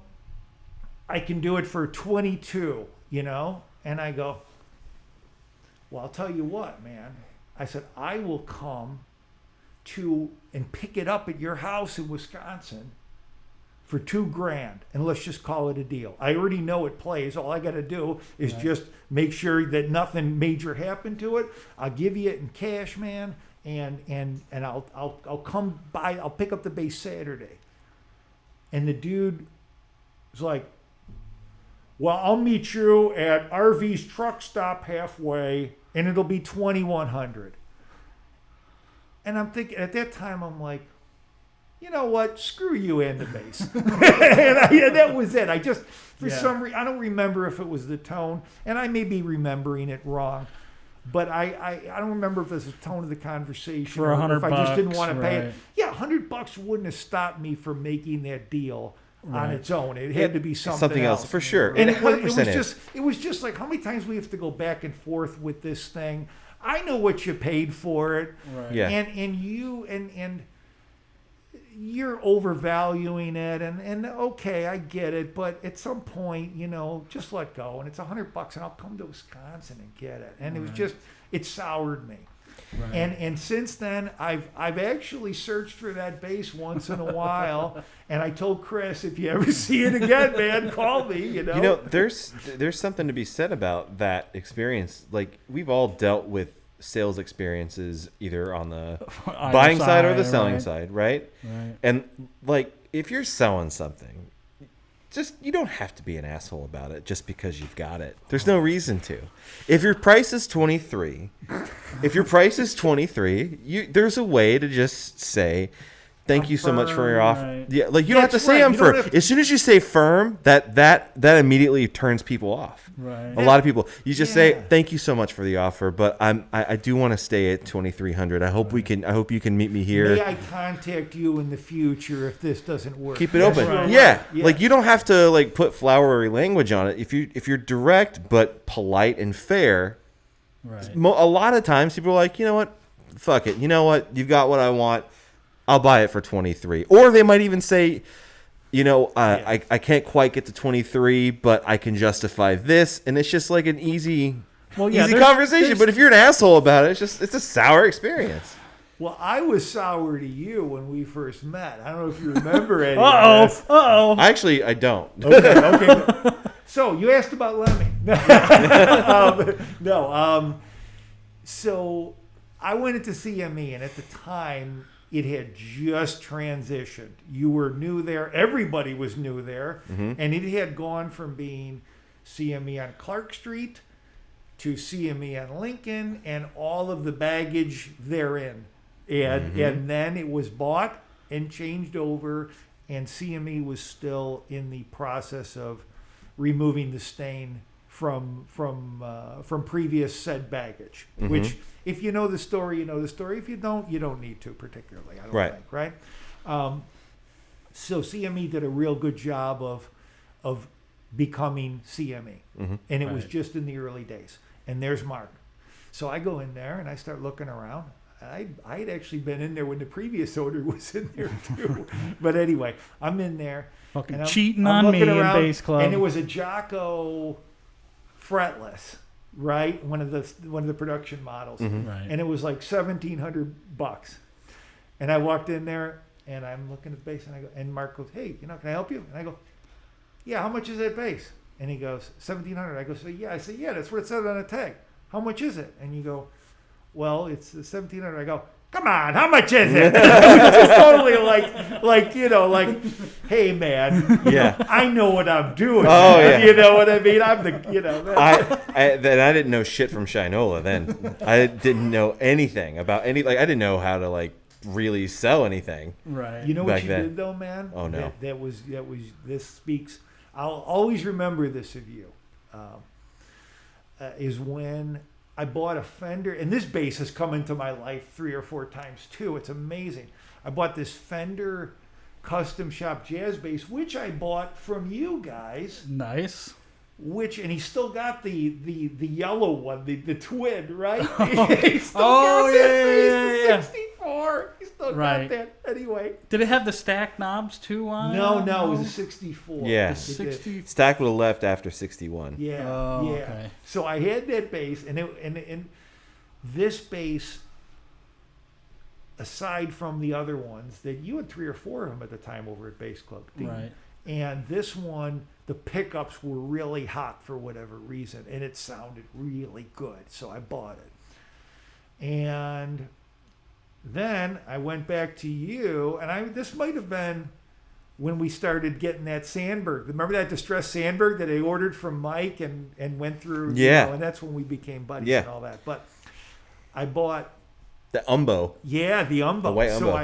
I can do it for 22, And I go, well, I'll tell you what, man. I said, I will come to and pick it up at your house in Wisconsin for $2,000, and let's just call it a deal. I already know it plays. All I got to do is just make sure that nothing major happened to it. I'll give you it in cash, man, and I'll come by. I'll pick up the bass Saturday. And the dude was like, well, I'll meet you at RV's truck stop halfway, and it'll be $2,100. And I'm thinking, at that time, I'm like, you know what? Screw you and the bass. and that was it. I just, for some reason, I don't remember if it was the tone, and I may be remembering it wrong, but I don't remember if it was the tone of the conversation for $100. If I just didn't want to pay right. it. Yeah, $100 wouldn't have stopped me from making that deal on its own. It had to be something else for sure. And it was just like, how many times we have to go back and forth with this thing? I know what you paid for it, Right. Yeah. and you're overvaluing it, and okay, I get it, but at some point, just let go. And it's $100, and I'll come to Wisconsin and get it. And it was just, it soured me. Right. And since then, I've actually searched for that bass once in a while, and I told Chris, if you ever see it again, man, call me. There's something to be said about that experience. Like, we've all dealt with sales experiences either on the buying side or the selling side, right? And like, if you're selling something, you don't have to be an asshole about it just because you've got it. There's no reason to. If your price is $23, there's a way to just say, thank you so much for your offer. Right. Yeah, like, you don't have to say I'm firm. As soon as you say firm, that immediately turns people off. Right. A lot of people. You just say thank you so much for the offer, but I do want to stay at $2,300. I hope you can meet me here. May I contact you in the future if this doesn't work? Keep it open. Right. Yeah. Like, you don't have to like put flowery language on it. If you're direct but polite and fair. Right. A lot of times people are like, you know what? Fuck it. You know what? You've got what I want. I'll buy it for $23. Or they might even say, I can't quite get to 23, but I can justify this. And it's just like an easy conversation. But if you're an asshole about it, it's a sour experience. Well, I was sour to you when we first met. I don't know if you remember any of this. Actually, I don't. Okay. So you asked about Lemmy. So I went into CME, and at the time, it had just transitioned. You were new there. Everybody was new there. Mm-hmm. And it had gone from being CME on Clark Street to CME on Lincoln and all of the baggage therein. And then it was bought and changed over, and CME was still in the process of removing the stain from previous said baggage, which, if you know the story, you know the story. If you don't need to particularly, I don't think, right? So CME did a real good job of becoming CME, and it was just in the early days. And there's Mark. So I go in there and I start looking around. I had actually been in there when the previous owner was in there too. But anyway, I'm in there. Fucking and cheating on me in bass club. And it was a Jocko fretless, right? One of the production models. Right. And it was like $1,700. And I walked in there and I'm looking at the bass, and I go, and Mark goes, hey, can I help you? And I go, yeah, how much is that bass? And he goes, $1,700. I go, so yeah. I say, yeah, that's what it said on the tag. How much is it? And you go, well, it's $1,700. I go, come on, how much is it? It was just totally like, hey man, I know what I'm doing. Oh yeah, you know what I mean? I'm the, I didn't know shit from Shinola then. I didn't know anything about I didn't know how to really sell anything. Right. You know what you did though, man? Oh no. This speaks. I'll always remember this of you. Is when I bought a Fender, and this bass has come into my life 3 or 4 times too. It's amazing. I bought this Fender custom shop jazz bass, which I bought from you guys. Nice. And he still got the yellow one, the twin, right? He still got that bass, the 64. He still got that. Anyway. Did it have the stack knobs too on it? No, it was a 64. Yeah. 60. Stack would have left after 61. Yeah. Oh, okay. So I had that bass, and this bass aside from the other ones that you had 3 or 4 of them at the time over at Bass Club. Right. And this one, the pickups were really hot for whatever reason, and it sounded really good. So I bought it. And then I went back to you, and this might have been when we started getting that Sandberg. Remember that distressed Sandberg that I ordered from Mike and went through? Yeah. And that's when we became buddies Yeah. and all that. But I bought The Umbo. the Umbo. The white So Umbo.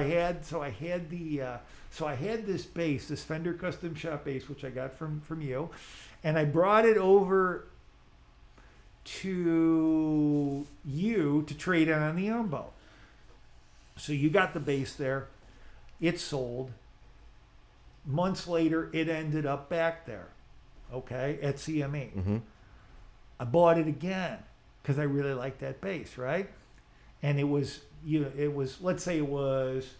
I had this bass, this Fender Custom Shop bass, which I got from you, and I brought it over to you to trade in on the Umbo. So you got the bass there. It sold. Months later, it ended up back there, okay, at CME. Mm-hmm. I bought it again because I really liked that bass, right? And it was let's say it was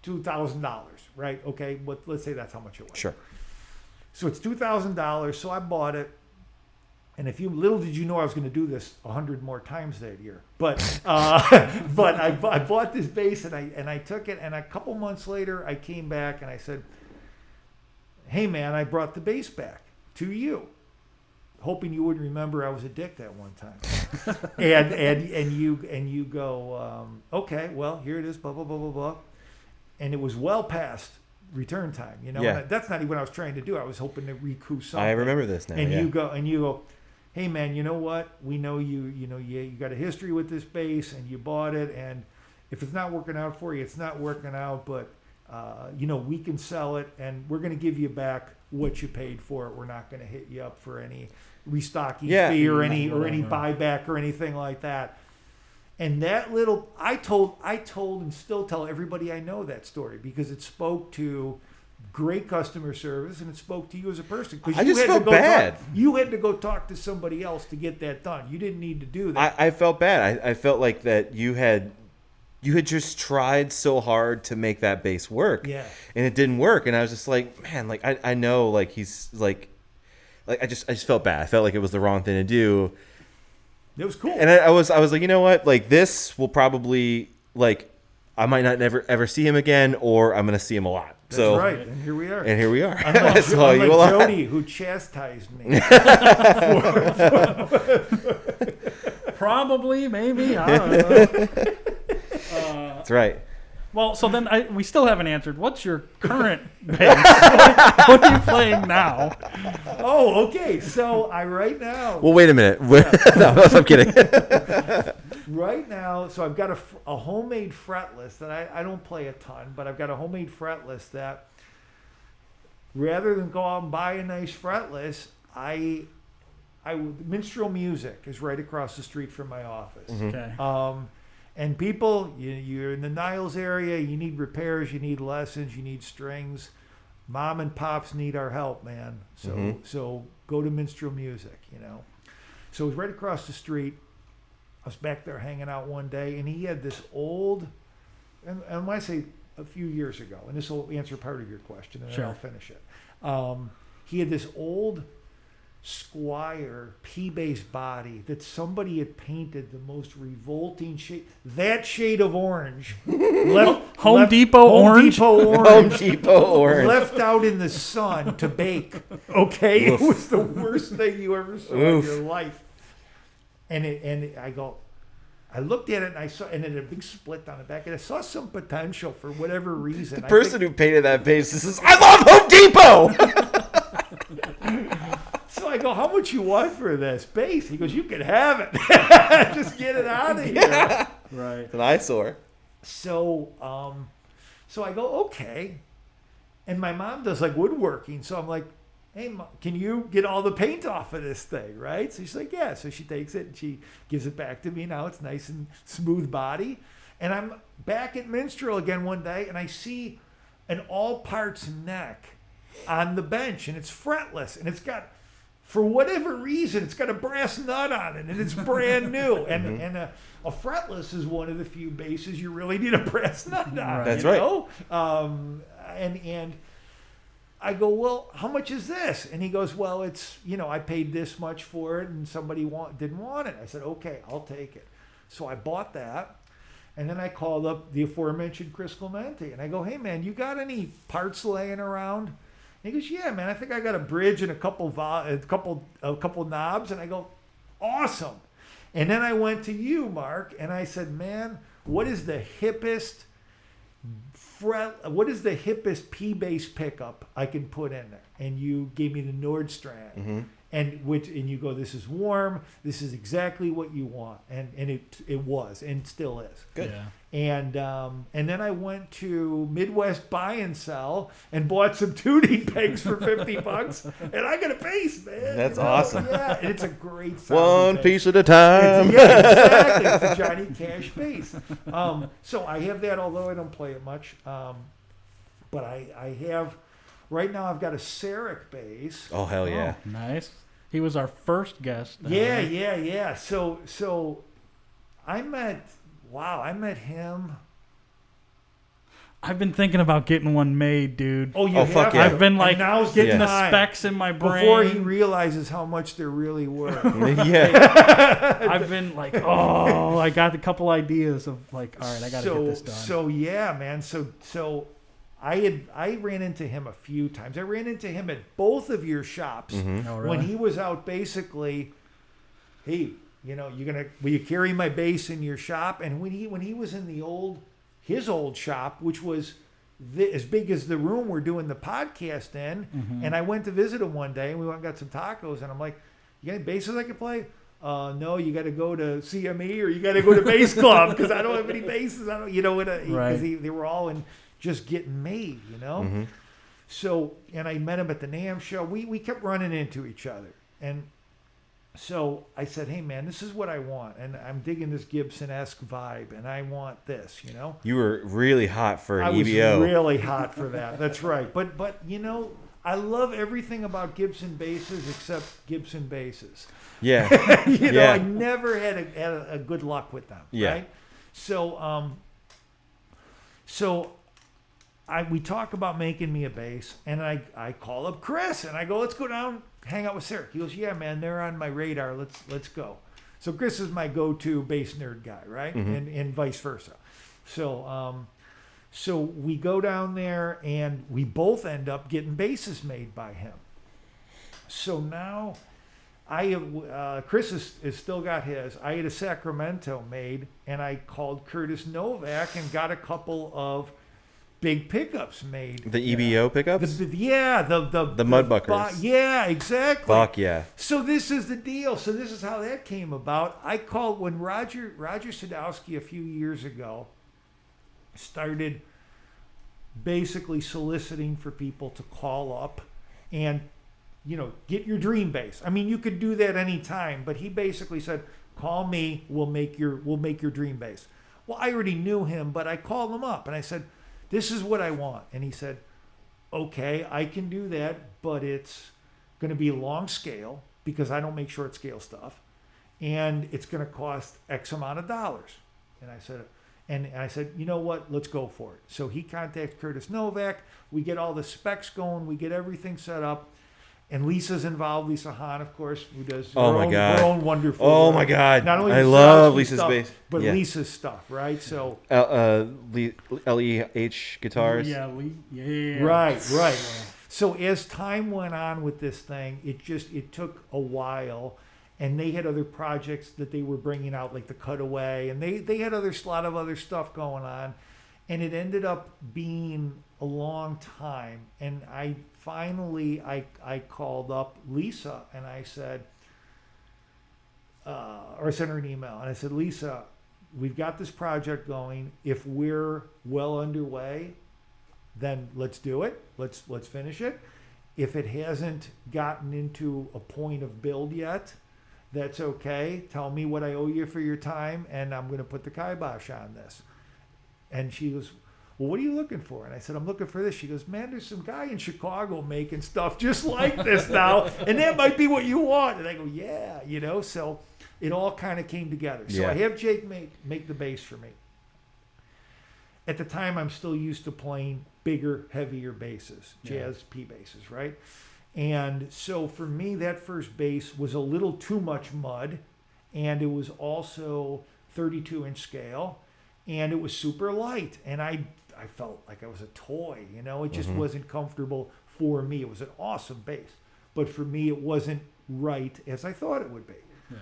$2,000, right? Okay, but let's say that's how much it was. Sure. So it's $2,000. So I bought it, and little did you know I was going to do this 100 more times that year. But but I bought this bass and I took it, and a couple months later I came back and I said, "Hey man, I brought the bass back to you, hoping you would remember I was a dick that one time." and you go, "Okay, well here it is, blah blah blah blah blah," and it was well past return time, you know. Yeah. And that's not even what I was trying to do. I was hoping to recoup something. I remember this now. And yeah. you go, "Hey man, you know what? We know you got a history with this bass, and you bought it, and if it's not working out for you, it's not working out, but we can sell it, and we're going to give you back what you paid for it. We're not going to hit you up for any restocking fee or any buyback or anything like that." And that little, I told and still tell everybody I know that story because it spoke to great customer service and it spoke to you as a person. I just felt bad. You had to go talk to somebody else to get that done. You didn't need to do that. I felt bad. I felt like that you had just tried so hard to make that bass work. Yeah. And it didn't work. And I was just like, man, like I know like he's like I just felt bad. I felt like it was the wrong thing to do. It was cool. And I was like, you know what? Like this will probably like I might not ever see him again, or I'm gonna see him a lot. That's right. And here we are. Unlike Jody, who chastised me. Probably, maybe. I don't know. That's right. Well, so then we still haven't answered. What's your current bass? What are you playing now? Oh, okay. So right now. Well, wait a minute. No, I'm kidding. Right now, so I've got a homemade fretless that I don't play a ton, but I've got a homemade fretless that rather than go out and buy a nice fretless, Minstrel Music is right across the street from my office. Okay. And people, you're in the Niles area, you need repairs, you need lessons, you need strings. Mom and pops need our help, man. So go to Minstrel Music, So it was right across the street. I was back there hanging out one day, and he had this old, and when I say a few years ago, and this will answer part of your question, and then I'll finish it. He had this old Squire P-bass body that somebody had painted the most revolting shade, that shade of orange. Home Depot orange? Home Depot orange. Left out in the sun to bake. Okay? Oof. It was the worst thing you ever saw in your life. And I looked at it and and it had a big split on the back, and I saw some potential for whatever reason. The person who painted that bass says, "I love Home Depot." So I go, "How much you want for this bass?" He goes, "You can have it. Just get it out of here." Yeah. Right. It's an eyesore. So I go, "Okay." And my mom does like woodworking, so I'm like, "Hey, Mom, can you get all the paint off of this thing, right?" So she's like, "Yeah." So she takes it and she gives it back to me. Now it's nice and smooth body. And I'm back at Minstrel again one day, and I see an all parts neck on the bench, and it's fretless, and it's got, for whatever reason, it's got a brass nut on it, and it's brand new. And a fretless is one of the few basses you really need a brass nut on. That's right. And I go, "Well, how much is this?" And he goes, "Well, it's, I paid this much for it, and somebody didn't want it." I said, "Okay, I'll take it." So I bought that, And then I called up the aforementioned Chris Clemente, and I go, "Hey man, you got any parts laying around?" And he goes, "Yeah, man, I think I got a bridge and a couple knobs." And I go, "Awesome." And then I went to you, Mark, and I said, "Man, what is the hippest P bass pickup I can put in there?" And you gave me the Nordstrand. Mm-hmm. And you go, "This is warm. This is exactly what you want," and it was and still is. Good. Yeah. And then I went to Midwest Buy and Sell and bought some tuning pegs for $50, and I got a bass, man. That's awesome. Yeah, and it's a great sound. One bass. piece at a time. Yeah, exactly. It's a Johnny Cash bass. So I have that, although I don't play it much. But I have. Right now, I've got a Sarek bass. Oh hell yeah! Oh, nice. He was our first guest. Yeah. So I met him. I've been thinking about getting one made, dude. Oh, you Oh, have fuck to. yeah. I've been like And now's getting the the time. specs in my brain. Before he realizes how much they're really worth. Yeah. I've been like, oh, I got a couple ideas of like, all right, I got to get this done. So yeah, man. So I ran into him a few times. I ran into him at both of your shops Mm-hmm. Oh, really? when he was out. Basically, "Hey, will you carry my bass in your shop?" And when he was in his old shop, which was as big as the room we're doing the podcast in, Mm-hmm. and I went to visit him one day, and we went and got some tacos, and I'm like, "You got any basses I can play?" No, you got to go to CME or you got to go to Bass Club because I don't have any basses. I don't, because Right. they were all just getting made, Mm-hmm. So, and I met him at the NAMM show. We kept running into each other. And so I said, "Hey, man, this is what I want. And I'm digging this Gibson-esque vibe. And I want this, You were really hot for an I was EBO. really hot for that. That's right. But I love everything about Gibson basses except Gibson basses. Yeah. I never had a good luck with them. Yeah. Right? So, we talk about making me a bass, and I call up Chris, and I go, "Let's go down, hang out with Sarah." He goes, "Yeah, man, they're on my radar. Let's go." So Chris is my go-to bass nerd guy, right? Mm-hmm. And vice versa. So we go down there, and we both end up getting basses made by him. So now Chris has still got his. I had a Sacramento made, and I called Curtis Novak and got a couple of big pickups made. The EBO pickups? The Mudbuckers. Yeah, exactly. Fuck yeah. So this is the deal. So this is how that came about. I called when Roger Sadowski a few years ago started basically soliciting for people to call up and get your dream bass. I mean, you could do that anytime, but he basically said, "Call me, we'll make your dream bass." Well, I already knew him, but I called him up and I said, "This is what I want." And he said, "Okay, I can do that, but it's going to be long scale because I don't make short scale stuff. And it's going to cost X amount of dollars." And I said, "You know what? Let's go for it." So he contacts Curtis Novak. We get all the specs going. We get everything set up. And Lisa's involved. Lisa Hahn, of course, who does her own wonderful Oh work. my God. Not only I the love Sadowski Lisa's stuff, bass. but Yeah. Lisa's stuff, right? So LEH guitars. Yeah. Right. So as time went on with this thing, it took a while, and they had other projects that they were bringing out, like the Cutaway, and they had a lot of other stuff going on, and it ended up being a long time. And I finally called up Lisa and I said, or I sent her an email and I said, "Lisa, we've got this project going. If we're well underway, then let's do it. Let's finish it. If it hasn't gotten into a point of build yet, that's okay. Tell me what I owe you for your time, and I'm going to put the kibosh on this." And she goes, "Well, what are you looking for?" And I said, "I'm looking for this." She goes, "Man, there's some guy in Chicago making stuff just like this now, and that might be what you want." And I go, "Yeah, So it all kind of came together. So Yeah. I have Jake make the bass for me. At the time, I'm still used to playing bigger, heavier basses, jazz P basses, right? And so for me, that first bass was a little too much mud, and it was also 32-inch scale. and it was super light, and I felt like I was a toy, you know. It just wasn't comfortable for me. It was an awesome bass, but for me it wasn't right as I thought it would be. Yeah.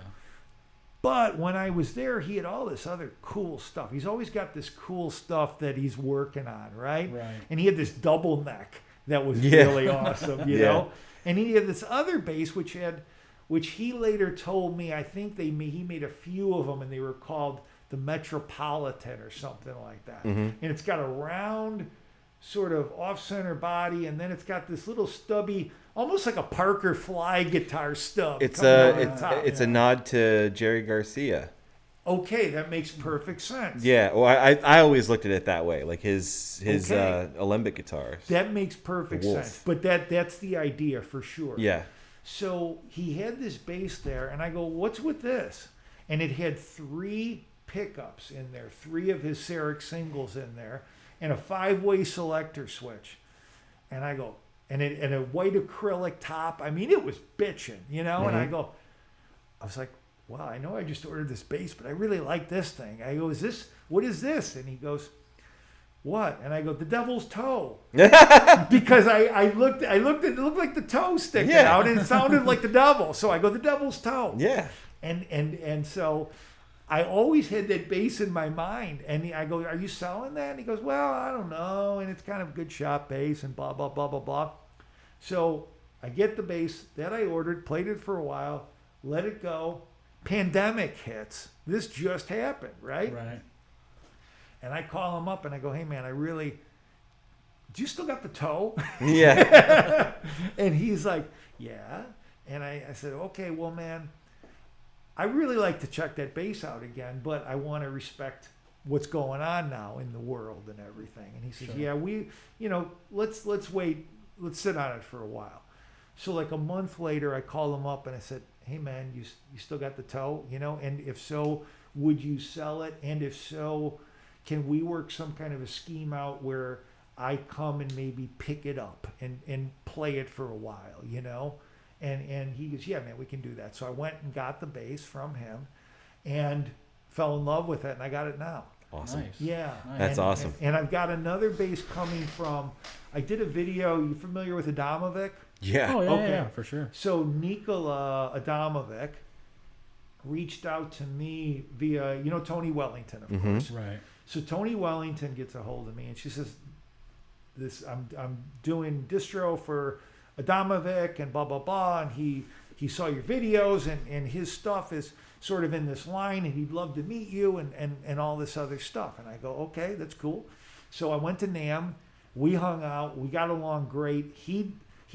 But when I was there, he had all this other cool stuff. He's always got this cool stuff that he's working on, right? Right. And he had this double neck that was really awesome, you Yeah. know. And he had this other bass which he later told me, I think he made a few of them, and they were called the Metropolitan or something like that. And it's got a round sort of off-center body, and then it's got this little stubby, almost like a Parker Fly guitar stub. It's coming over the top. a nod to Jerry Garcia. Okay, that makes perfect sense. Yeah, well, I always looked at it that way, like his Okay. alembic guitars. That makes perfect The Wolf. sense. But that's the idea for sure. Yeah. So he had this bass there, and I go, what's with this? And it had 3 pickups in there, 3 of his Sarek singles in there, and a 5-way selector switch. And I go, and a white acrylic top. I mean, it was bitching, you know? And I was like, wow, I know I just ordered this bass, but I really like this thing. I go, what is this? And he goes, what? And I go, the devil's toe. Because I looked, it looked like the toe sticking out, and it sounded like the devil. So I go, the devil's toe. Yeah. And so I always had that bass in my mind. And I go, are you selling that? And he goes, well, I don't know. And it's kind of a good shop bass and blah, blah, blah, blah, blah. So I get the bass that I ordered, played it for a while, let it go. Pandemic hits. This just happened, right? Right. And I call him up and I go, hey, man, do you still got the toe? Yeah. And he's like, yeah. And I said, okay, well, man, I really like to check that bass out again, but I want to respect what's going on now in the world and everything. And he says, Sure. yeah, let's wait. Let's sit on it for a while. So like a month later, I called him up and I said, hey, man, you still got the toe, you know? And if so, would you sell it? And if so, can we work some kind of a scheme out where I come and maybe pick it up and play it for a while, you know? And he goes, yeah, man, we can do that. So I went and got the bass from him and fell in love with it, and I got it now. Awesome. Nice. Yeah. Nice. That's awesome. And I've got another bass coming from, I did a video, you familiar with Adamovic? Yeah. Oh, yeah, Okay. yeah, for sure. So Nikola Adamovic reached out to me via, Tony Wellington, of course. Right. So Tony Wellington gets a hold of me and she says, I'm doing distro for Adamovic and blah, blah, blah. And he saw your videos and his stuff is sort of in this line and he'd love to meet you and all this other stuff. And I go, okay, that's cool. So I went to NAMM. We hung out. We got along great. He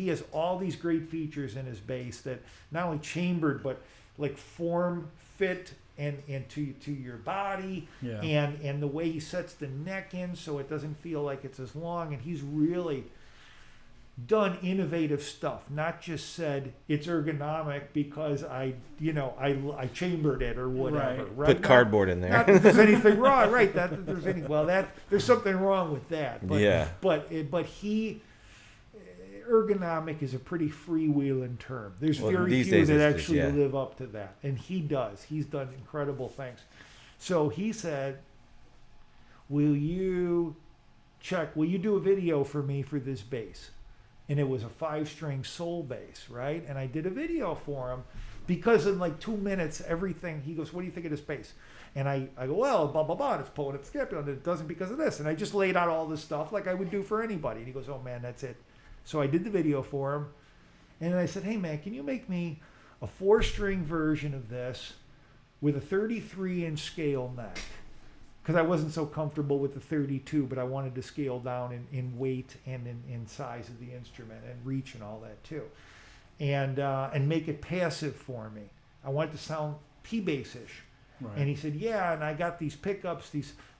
has all these great features in his bass that not only chambered, but like form, fit, and to your body, Yeah. and the way he sets the neck in so it doesn't feel like it's as long. And he's really done innovative stuff, not just said it's ergonomic because I chambered it or whatever. Right. Right? Put cardboard in there. Not that there's anything wrong, right? There's something wrong with that. But, Yeah. But ergonomic is a pretty freewheeling term. There's very these few days that it's- actually yeah. live up to that, and he does. He's done incredible things. So he said, "Will you do a video for me for this bass?" And it was a 5-string soul bass, right? And I did a video for him because in like 2 minutes, everything, he goes, what do you think of this bass? And I go, well, blah, blah, blah, it's pulling its scapula, and it doesn't because of this. And I just laid out all this stuff like I would do for anybody. And he goes, oh man, that's it. So I did the video for him. And then I said, hey man, can you make me a 4-string version of this with a 33-inch scale neck? Because I wasn't so comfortable with the 32, but I wanted to scale down in weight and in size of the instrument and reach and all that too, and make it passive for me. I want it to sound P-bass-ish. Right. And he said, yeah, and I got these pickups.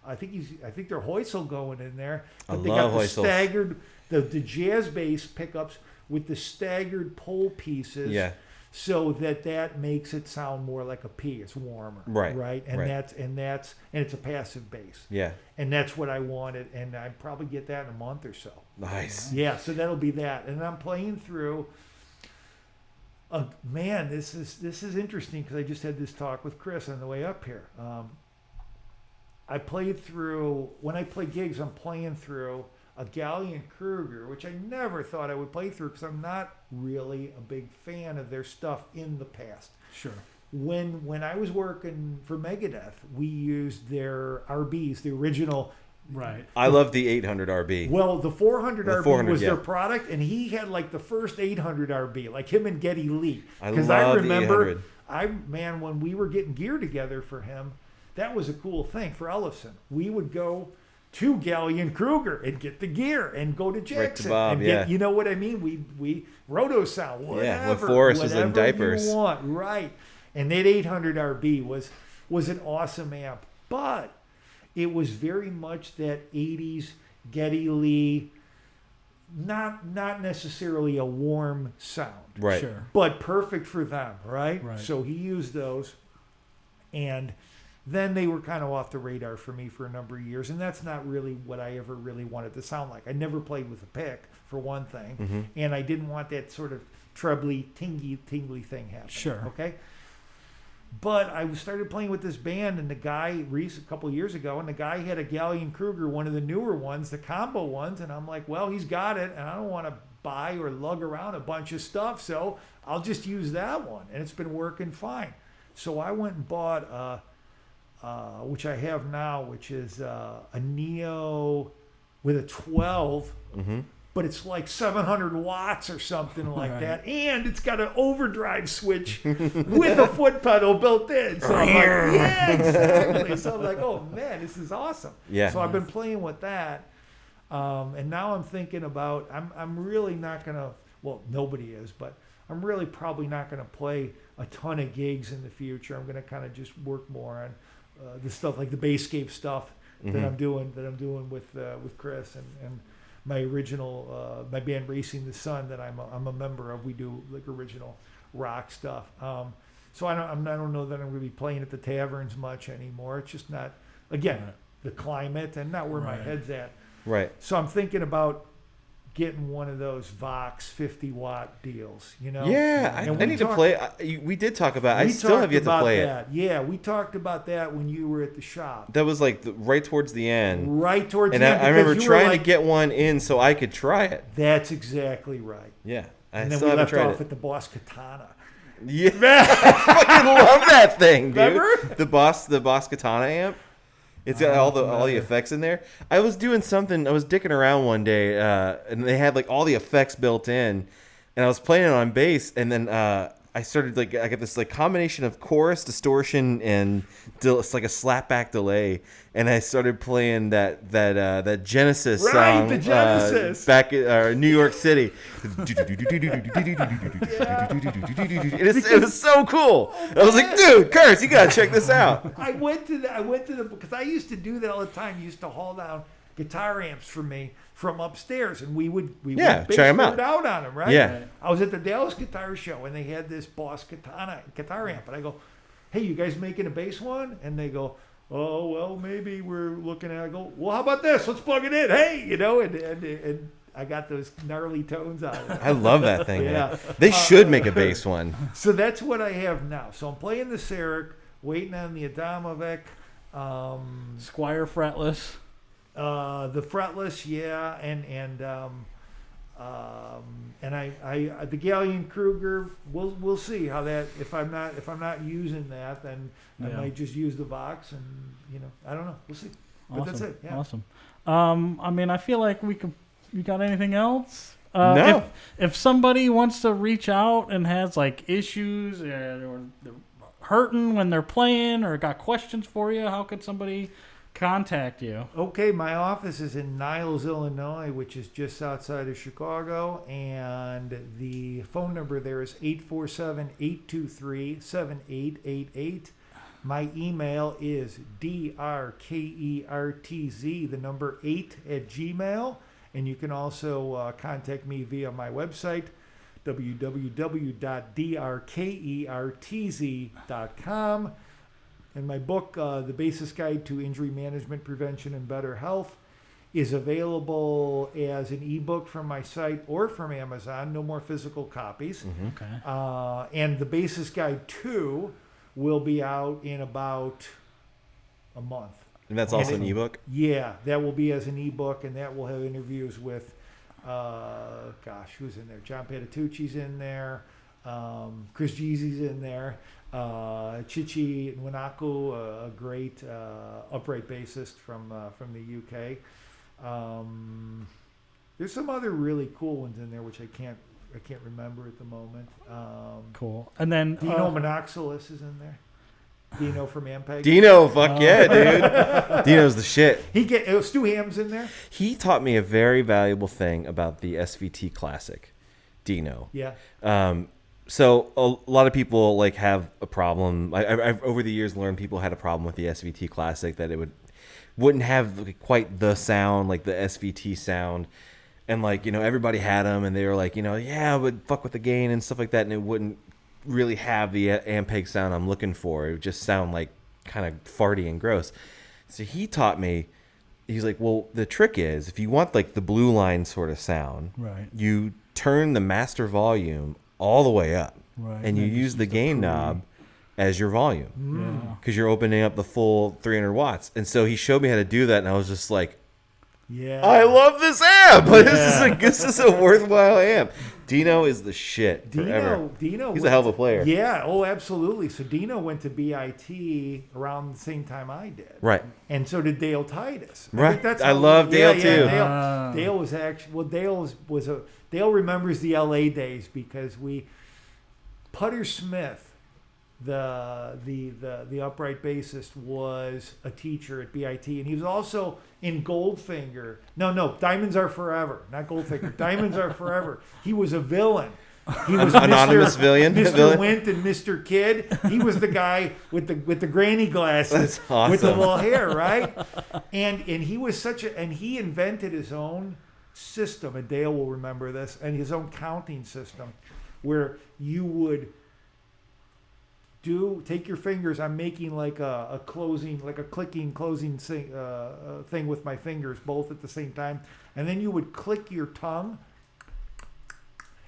I think they're Hoysel going in there, but they love got the Hoysels. staggered the jazz bass pickups with the staggered pole pieces. Yeah. So that makes it sound more like a P. It's warmer, Right, And right. and it's a passive bass, Yeah. and that's what I wanted. And I'd probably get that in a month or so. Nice. Yeah, so that'll be that. And I'm playing through. Man, this is interesting because I just had this talk with Chris on the way up here. I played through, when I play gigs, I'm playing through a Gallion Kruger, which I never thought I would play through because I'm not really a big fan of their stuff in the past. Sure. When I was working for Megadeth, we used their RBs, the original. Right. I love the 800 RB. Well, the 400 The RB 400, was yeah. their product, and he had like the first 800 RB, like him and Geddy Lee. I Because love I remember, the 800. when we were getting gear together for him, that was a cool thing for Ellison. We would go to Gallion Kruger and get the gear and go to Jackson Bob, and get, you know what I mean? We Roto Sound, whatever. Yeah, when Forrest was in whatever diapers. you want, right. And that 800 RB was an awesome amp, but it was very much that 80s Geddy Lee, not necessarily a warm sound. Right. Sure. But perfect for them, right? Right. So he used those. And then they were kind of off the radar for me for a number of years. And that's not really what I ever really wanted to sound like. I never played with a pick, for one thing. Mm-hmm. And I didn't want that sort of trebly, tingly thing happening. Sure. Okay? But I started playing with this band, and the guy, Reese, a couple of years ago, and the guy had a Gallion Kruger, one of the newer ones, the combo ones, and I'm like, well, he's got it, and I don't want to buy or lug around a bunch of stuff, so I'll just use that one, and it's been working fine. So I went and bought, which I have now, which is a Neo with a 12, Mm-hmm. but it's like 700 watts or something like Right. that. And it's got an overdrive switch with a foot pedal built in. So I'm like, yeah, exactly. So I'm like, oh man, this is awesome. Yeah. So I've been playing with that. And now I'm thinking about, I'm really not going to, well, nobody is, but I'm really probably not going to play a ton of gigs in the future. I'm going to kind of just work more on the stuff like the Basscape stuff that I'm doing with Chris and my original my band Racing the Sun that I'm a member of. We do like original rock stuff. So I don't know that I'm going to be playing at the taverns much anymore. It's just not, again, Right. the climate and not where my Right. head's at. Right. So I'm thinking about getting one of those Vox 50-watt deals, you know? Yeah, I And we need to talked- play. We did talk about. I we still talked have yet to about play it. that. Yeah, we talked about that when you were at the shop. That was like right towards the end, Right towards and the end. I remember because you were trying like, to get one in so I could try it. That's exactly right. Yeah, I And then still we haven't left tried off it. at the Boss Katana. Yeah, I fucking love that thing, dude. Remember? The Boss Katana amp. It's got all the effects in there. I was doing something. I was dicking around one day, and they had like all the effects built in, and I was playing it on bass, and then I started like I got this like combination of chorus distortion and it's like a slapback delay, and I started playing that Genesis Right, song the Genesis. back in New York City. It was so cool. I was like, dude, Kurtz, you gotta check this out. I went to the because I used to do that all the time. You used to haul down guitar amps for me from upstairs, and we would try 'em out on them, right? Yeah. I was at the Dallas Guitar Show, and they had this Boss Katana guitar amp, and I go, "Hey, you guys making a bass one?" And they go, "Oh, well, maybe we're looking at." I go, "Well, how about this? Let's plug it in." Hey, you know, and I got those gnarly tones out of it. I love that thing. Yeah. Man. They should make a bass one. So that's what I have now. So I'm playing the Sarek, waiting on the Adamovec. Squire fretless. The fretless, yeah, and I the Gallion Kruger. We'll see how that. If I'm not using that, then I Yeah. might just use the Vox, and I don't know. We'll see. But Awesome. that's it. Yeah. Awesome. I mean, I feel like we could. You got anything else? No. If somebody wants to reach out and has like issues or they're hurting when they're playing or got questions for you, how could somebody contact you? Okay, my office is in Niles, Illinois, which is just outside of Chicago, and the phone number there is 847-823-7888. My email is drkertz, the number 8 at Gmail, and you can also contact me via my website, www.drkertz.com. And my book, The Basis Guide to Injury Management, Prevention, and Better Health, is available as an ebook from my site or from Amazon. No more physical copies. Okay. And The Basis Guide 2 will be out in about a month. And that's also an ebook? Yeah, that will be as an ebook, and that will have interviews with, who's in there? John Patitucci's in there. Chris Jeezy's in there. Chichi Nwanaku, a great upright bassist from the UK. There's some other really cool ones in there which I can't remember at the moment. Cool. And then Dino Monoxylus is in there. Dino from Ampeg. Dino, fuck yeah, dude. Dino's the shit. Stu Ham's in there. He taught me a very valuable thing about the SVT Classic, Dino. Yeah. So a lot of people like have a problem. I've over the years learned people had a problem with the SVT Classic, that it wouldn't have like quite the sound, like the SVT sound. And like, everybody had them and they were like, yeah, but fuck with the gain and stuff like that. And it wouldn't really have the Ampeg sound I'm looking for. It would just sound like kind of farty and gross. So he taught me, he's like, well, the trick is if you want like the blue line sort of sound, right, you turn the master volume all the way up, right, and you use the gain knob as your volume, because you're opening up the full 300 watts. And so he showed me how to do that, and I was just like, yeah, I love this amp. Yeah. This is a worthwhile amp. Dino is the shit forever. Dino, he's a hell of a player. Yeah, oh, absolutely. So Dino went to BIT around the same time I did. Right. And so did Dale Titus. Right. I love Dale too. Dale was actually, Dale remembers the LA days because Putter Smith, the upright bassist, was a teacher at BIT, and he was also in Goldfinger. No, Diamonds Are Forever, not Goldfinger. Diamonds Are Forever. He was a villain. He was anonymous villain. Mr. Wint and Mr. Kid. He was the guy with the granny glasses. That's awesome. With the little hair, right? And he was and he invented his own system, and Dale will remember this, and his own counting system, where you would take your fingers. I'm making like a closing, like a clicking closing thing with my fingers both at the same time, and then you would click your tongue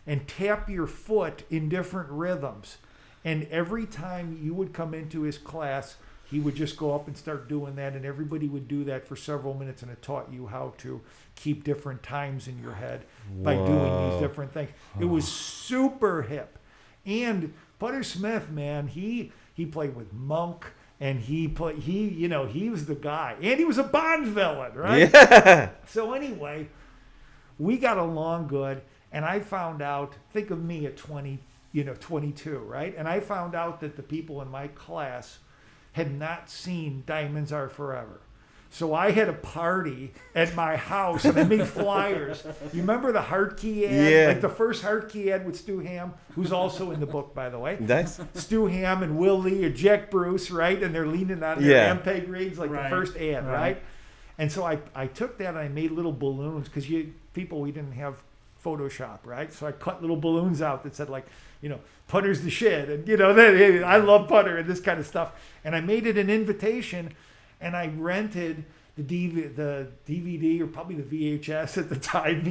and tap your foot in different rhythms. And every time you would come into his class, he would just go up and start doing that, and everybody would do that for several minutes, and it taught you how to keep different times in your head by doing these different things. It was super hip. And Putter Smith, man, he played with Monk, and he was the guy, and he was a Bond villain, right? Yeah. So anyway, we got along good, and I found out. Think of me at 22, right? And I found out that the people in my class had not seen Diamonds Are Forever. So I had a party at my house, and I made flyers. You remember the Hartkey ad? Yeah. Like the first Hartkey ad with Stu Ham, who's also in the book, by the way. Nice. Stu Ham and Will Lee and Jack Bruce, right? And they're leaning on their Ampeg rigs, like the first ad, right? And so I took that and I made little balloons, because we didn't have Photoshop, right? So I cut little balloons out that said, like, Putter's the shit, and I love Putter and this kind of stuff. And I made it an invitation. And I rented the DVD, or probably the VHS at the time,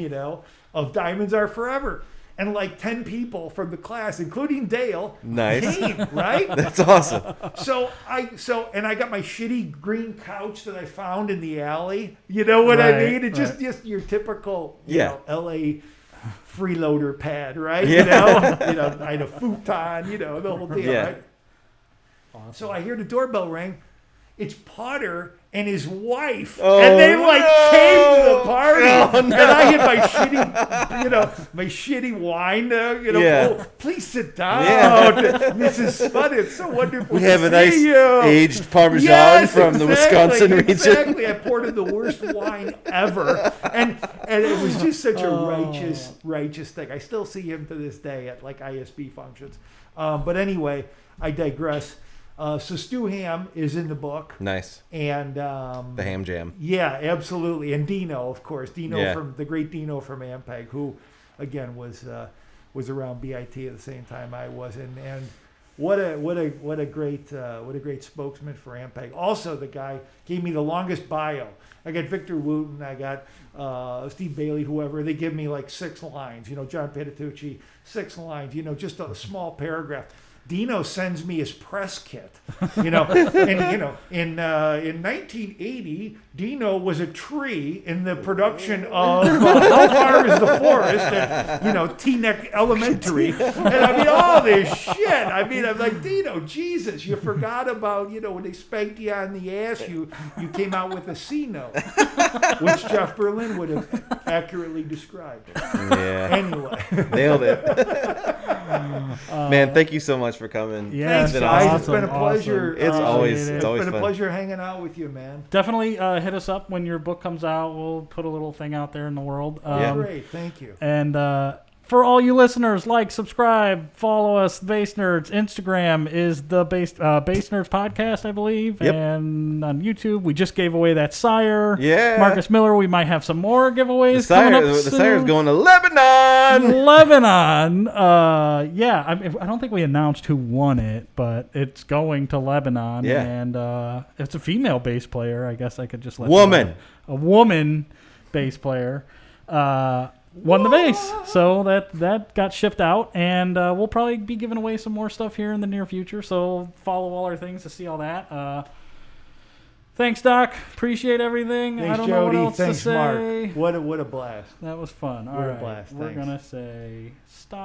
of Diamonds Are Forever. And like 10 people from the class, including Dale, came, right? That's awesome. So I got my shitty green couch that I found in the alley. You know what I mean? And just your typical, LA freeloader pad, right? Yeah. I had a futon, the whole deal, right? Awesome. So I hear the doorbell ring. It's Putter and his wife, and they came to the party, and I had my shitty wine. Oh, please sit down, Mrs. Putter. It's so wonderful. We have a nice aged Parmesan from the Wisconsin region. Exactly. I poured in the worst wine ever, and it was just such a righteous thing. I still see him to this day at like ISB functions. But anyway, I digress. So Stu Ham is in the book. Nice. And the Ham Jam. Yeah, absolutely. And Dino, of course. From the great Dino from Ampeg, who again was around BIT at the same time I was. And what a great spokesman for Ampeg. Also, the guy gave me the longest bio. I got Victor Wooten, I got Steve Bailey, whoever. They give me like 6 lines. John Patitucci, 6 lines. Just a small paragraph. Dino sends me his press kit, and in 1980, Dino was a tree in the production of How Far Is the Forest at Teaneck Elementary, and I mean all this shit. I mean, I'm like, Dino, Jesus, you forgot about when they spanked you on the ass, you came out with a C note, which Jeff Berlin would have accurately described. Yeah. Anyway, Nailed it. Man, thank you so much for coming. Yeah, thanks, been guys. awesome. It's been a pleasure. It's always It's been a fun. pleasure hanging out with you, man. Definitely hit us up when your book comes out. We'll put a little thing out there in the world. Great, thank you. And for all you listeners, like, subscribe, follow us, Bass Nerds. Instagram is the Bass Nerds Podcast, I believe. Yep. And on YouTube, we just gave away that Sire. Yeah. Marcus Miller. We might have some more giveaways The coming up Sire's soon. going to Lebanon. Lebanon. Yeah, I don't think we announced who won it, but it's going to Lebanon. Yeah. And it's a female bass player. I guess I could just let Woman. a woman bass player. Won the bass, so that got shipped out, and we'll probably be giving away some more stuff here in the near future. So follow all our things to see all that. Thanks, Doc. Appreciate everything. Thanks, I don't know Jody. what else Thanks, to say. Mark. What a blast. That was fun. All What a right, blast. we're Thanks. gonna say stop.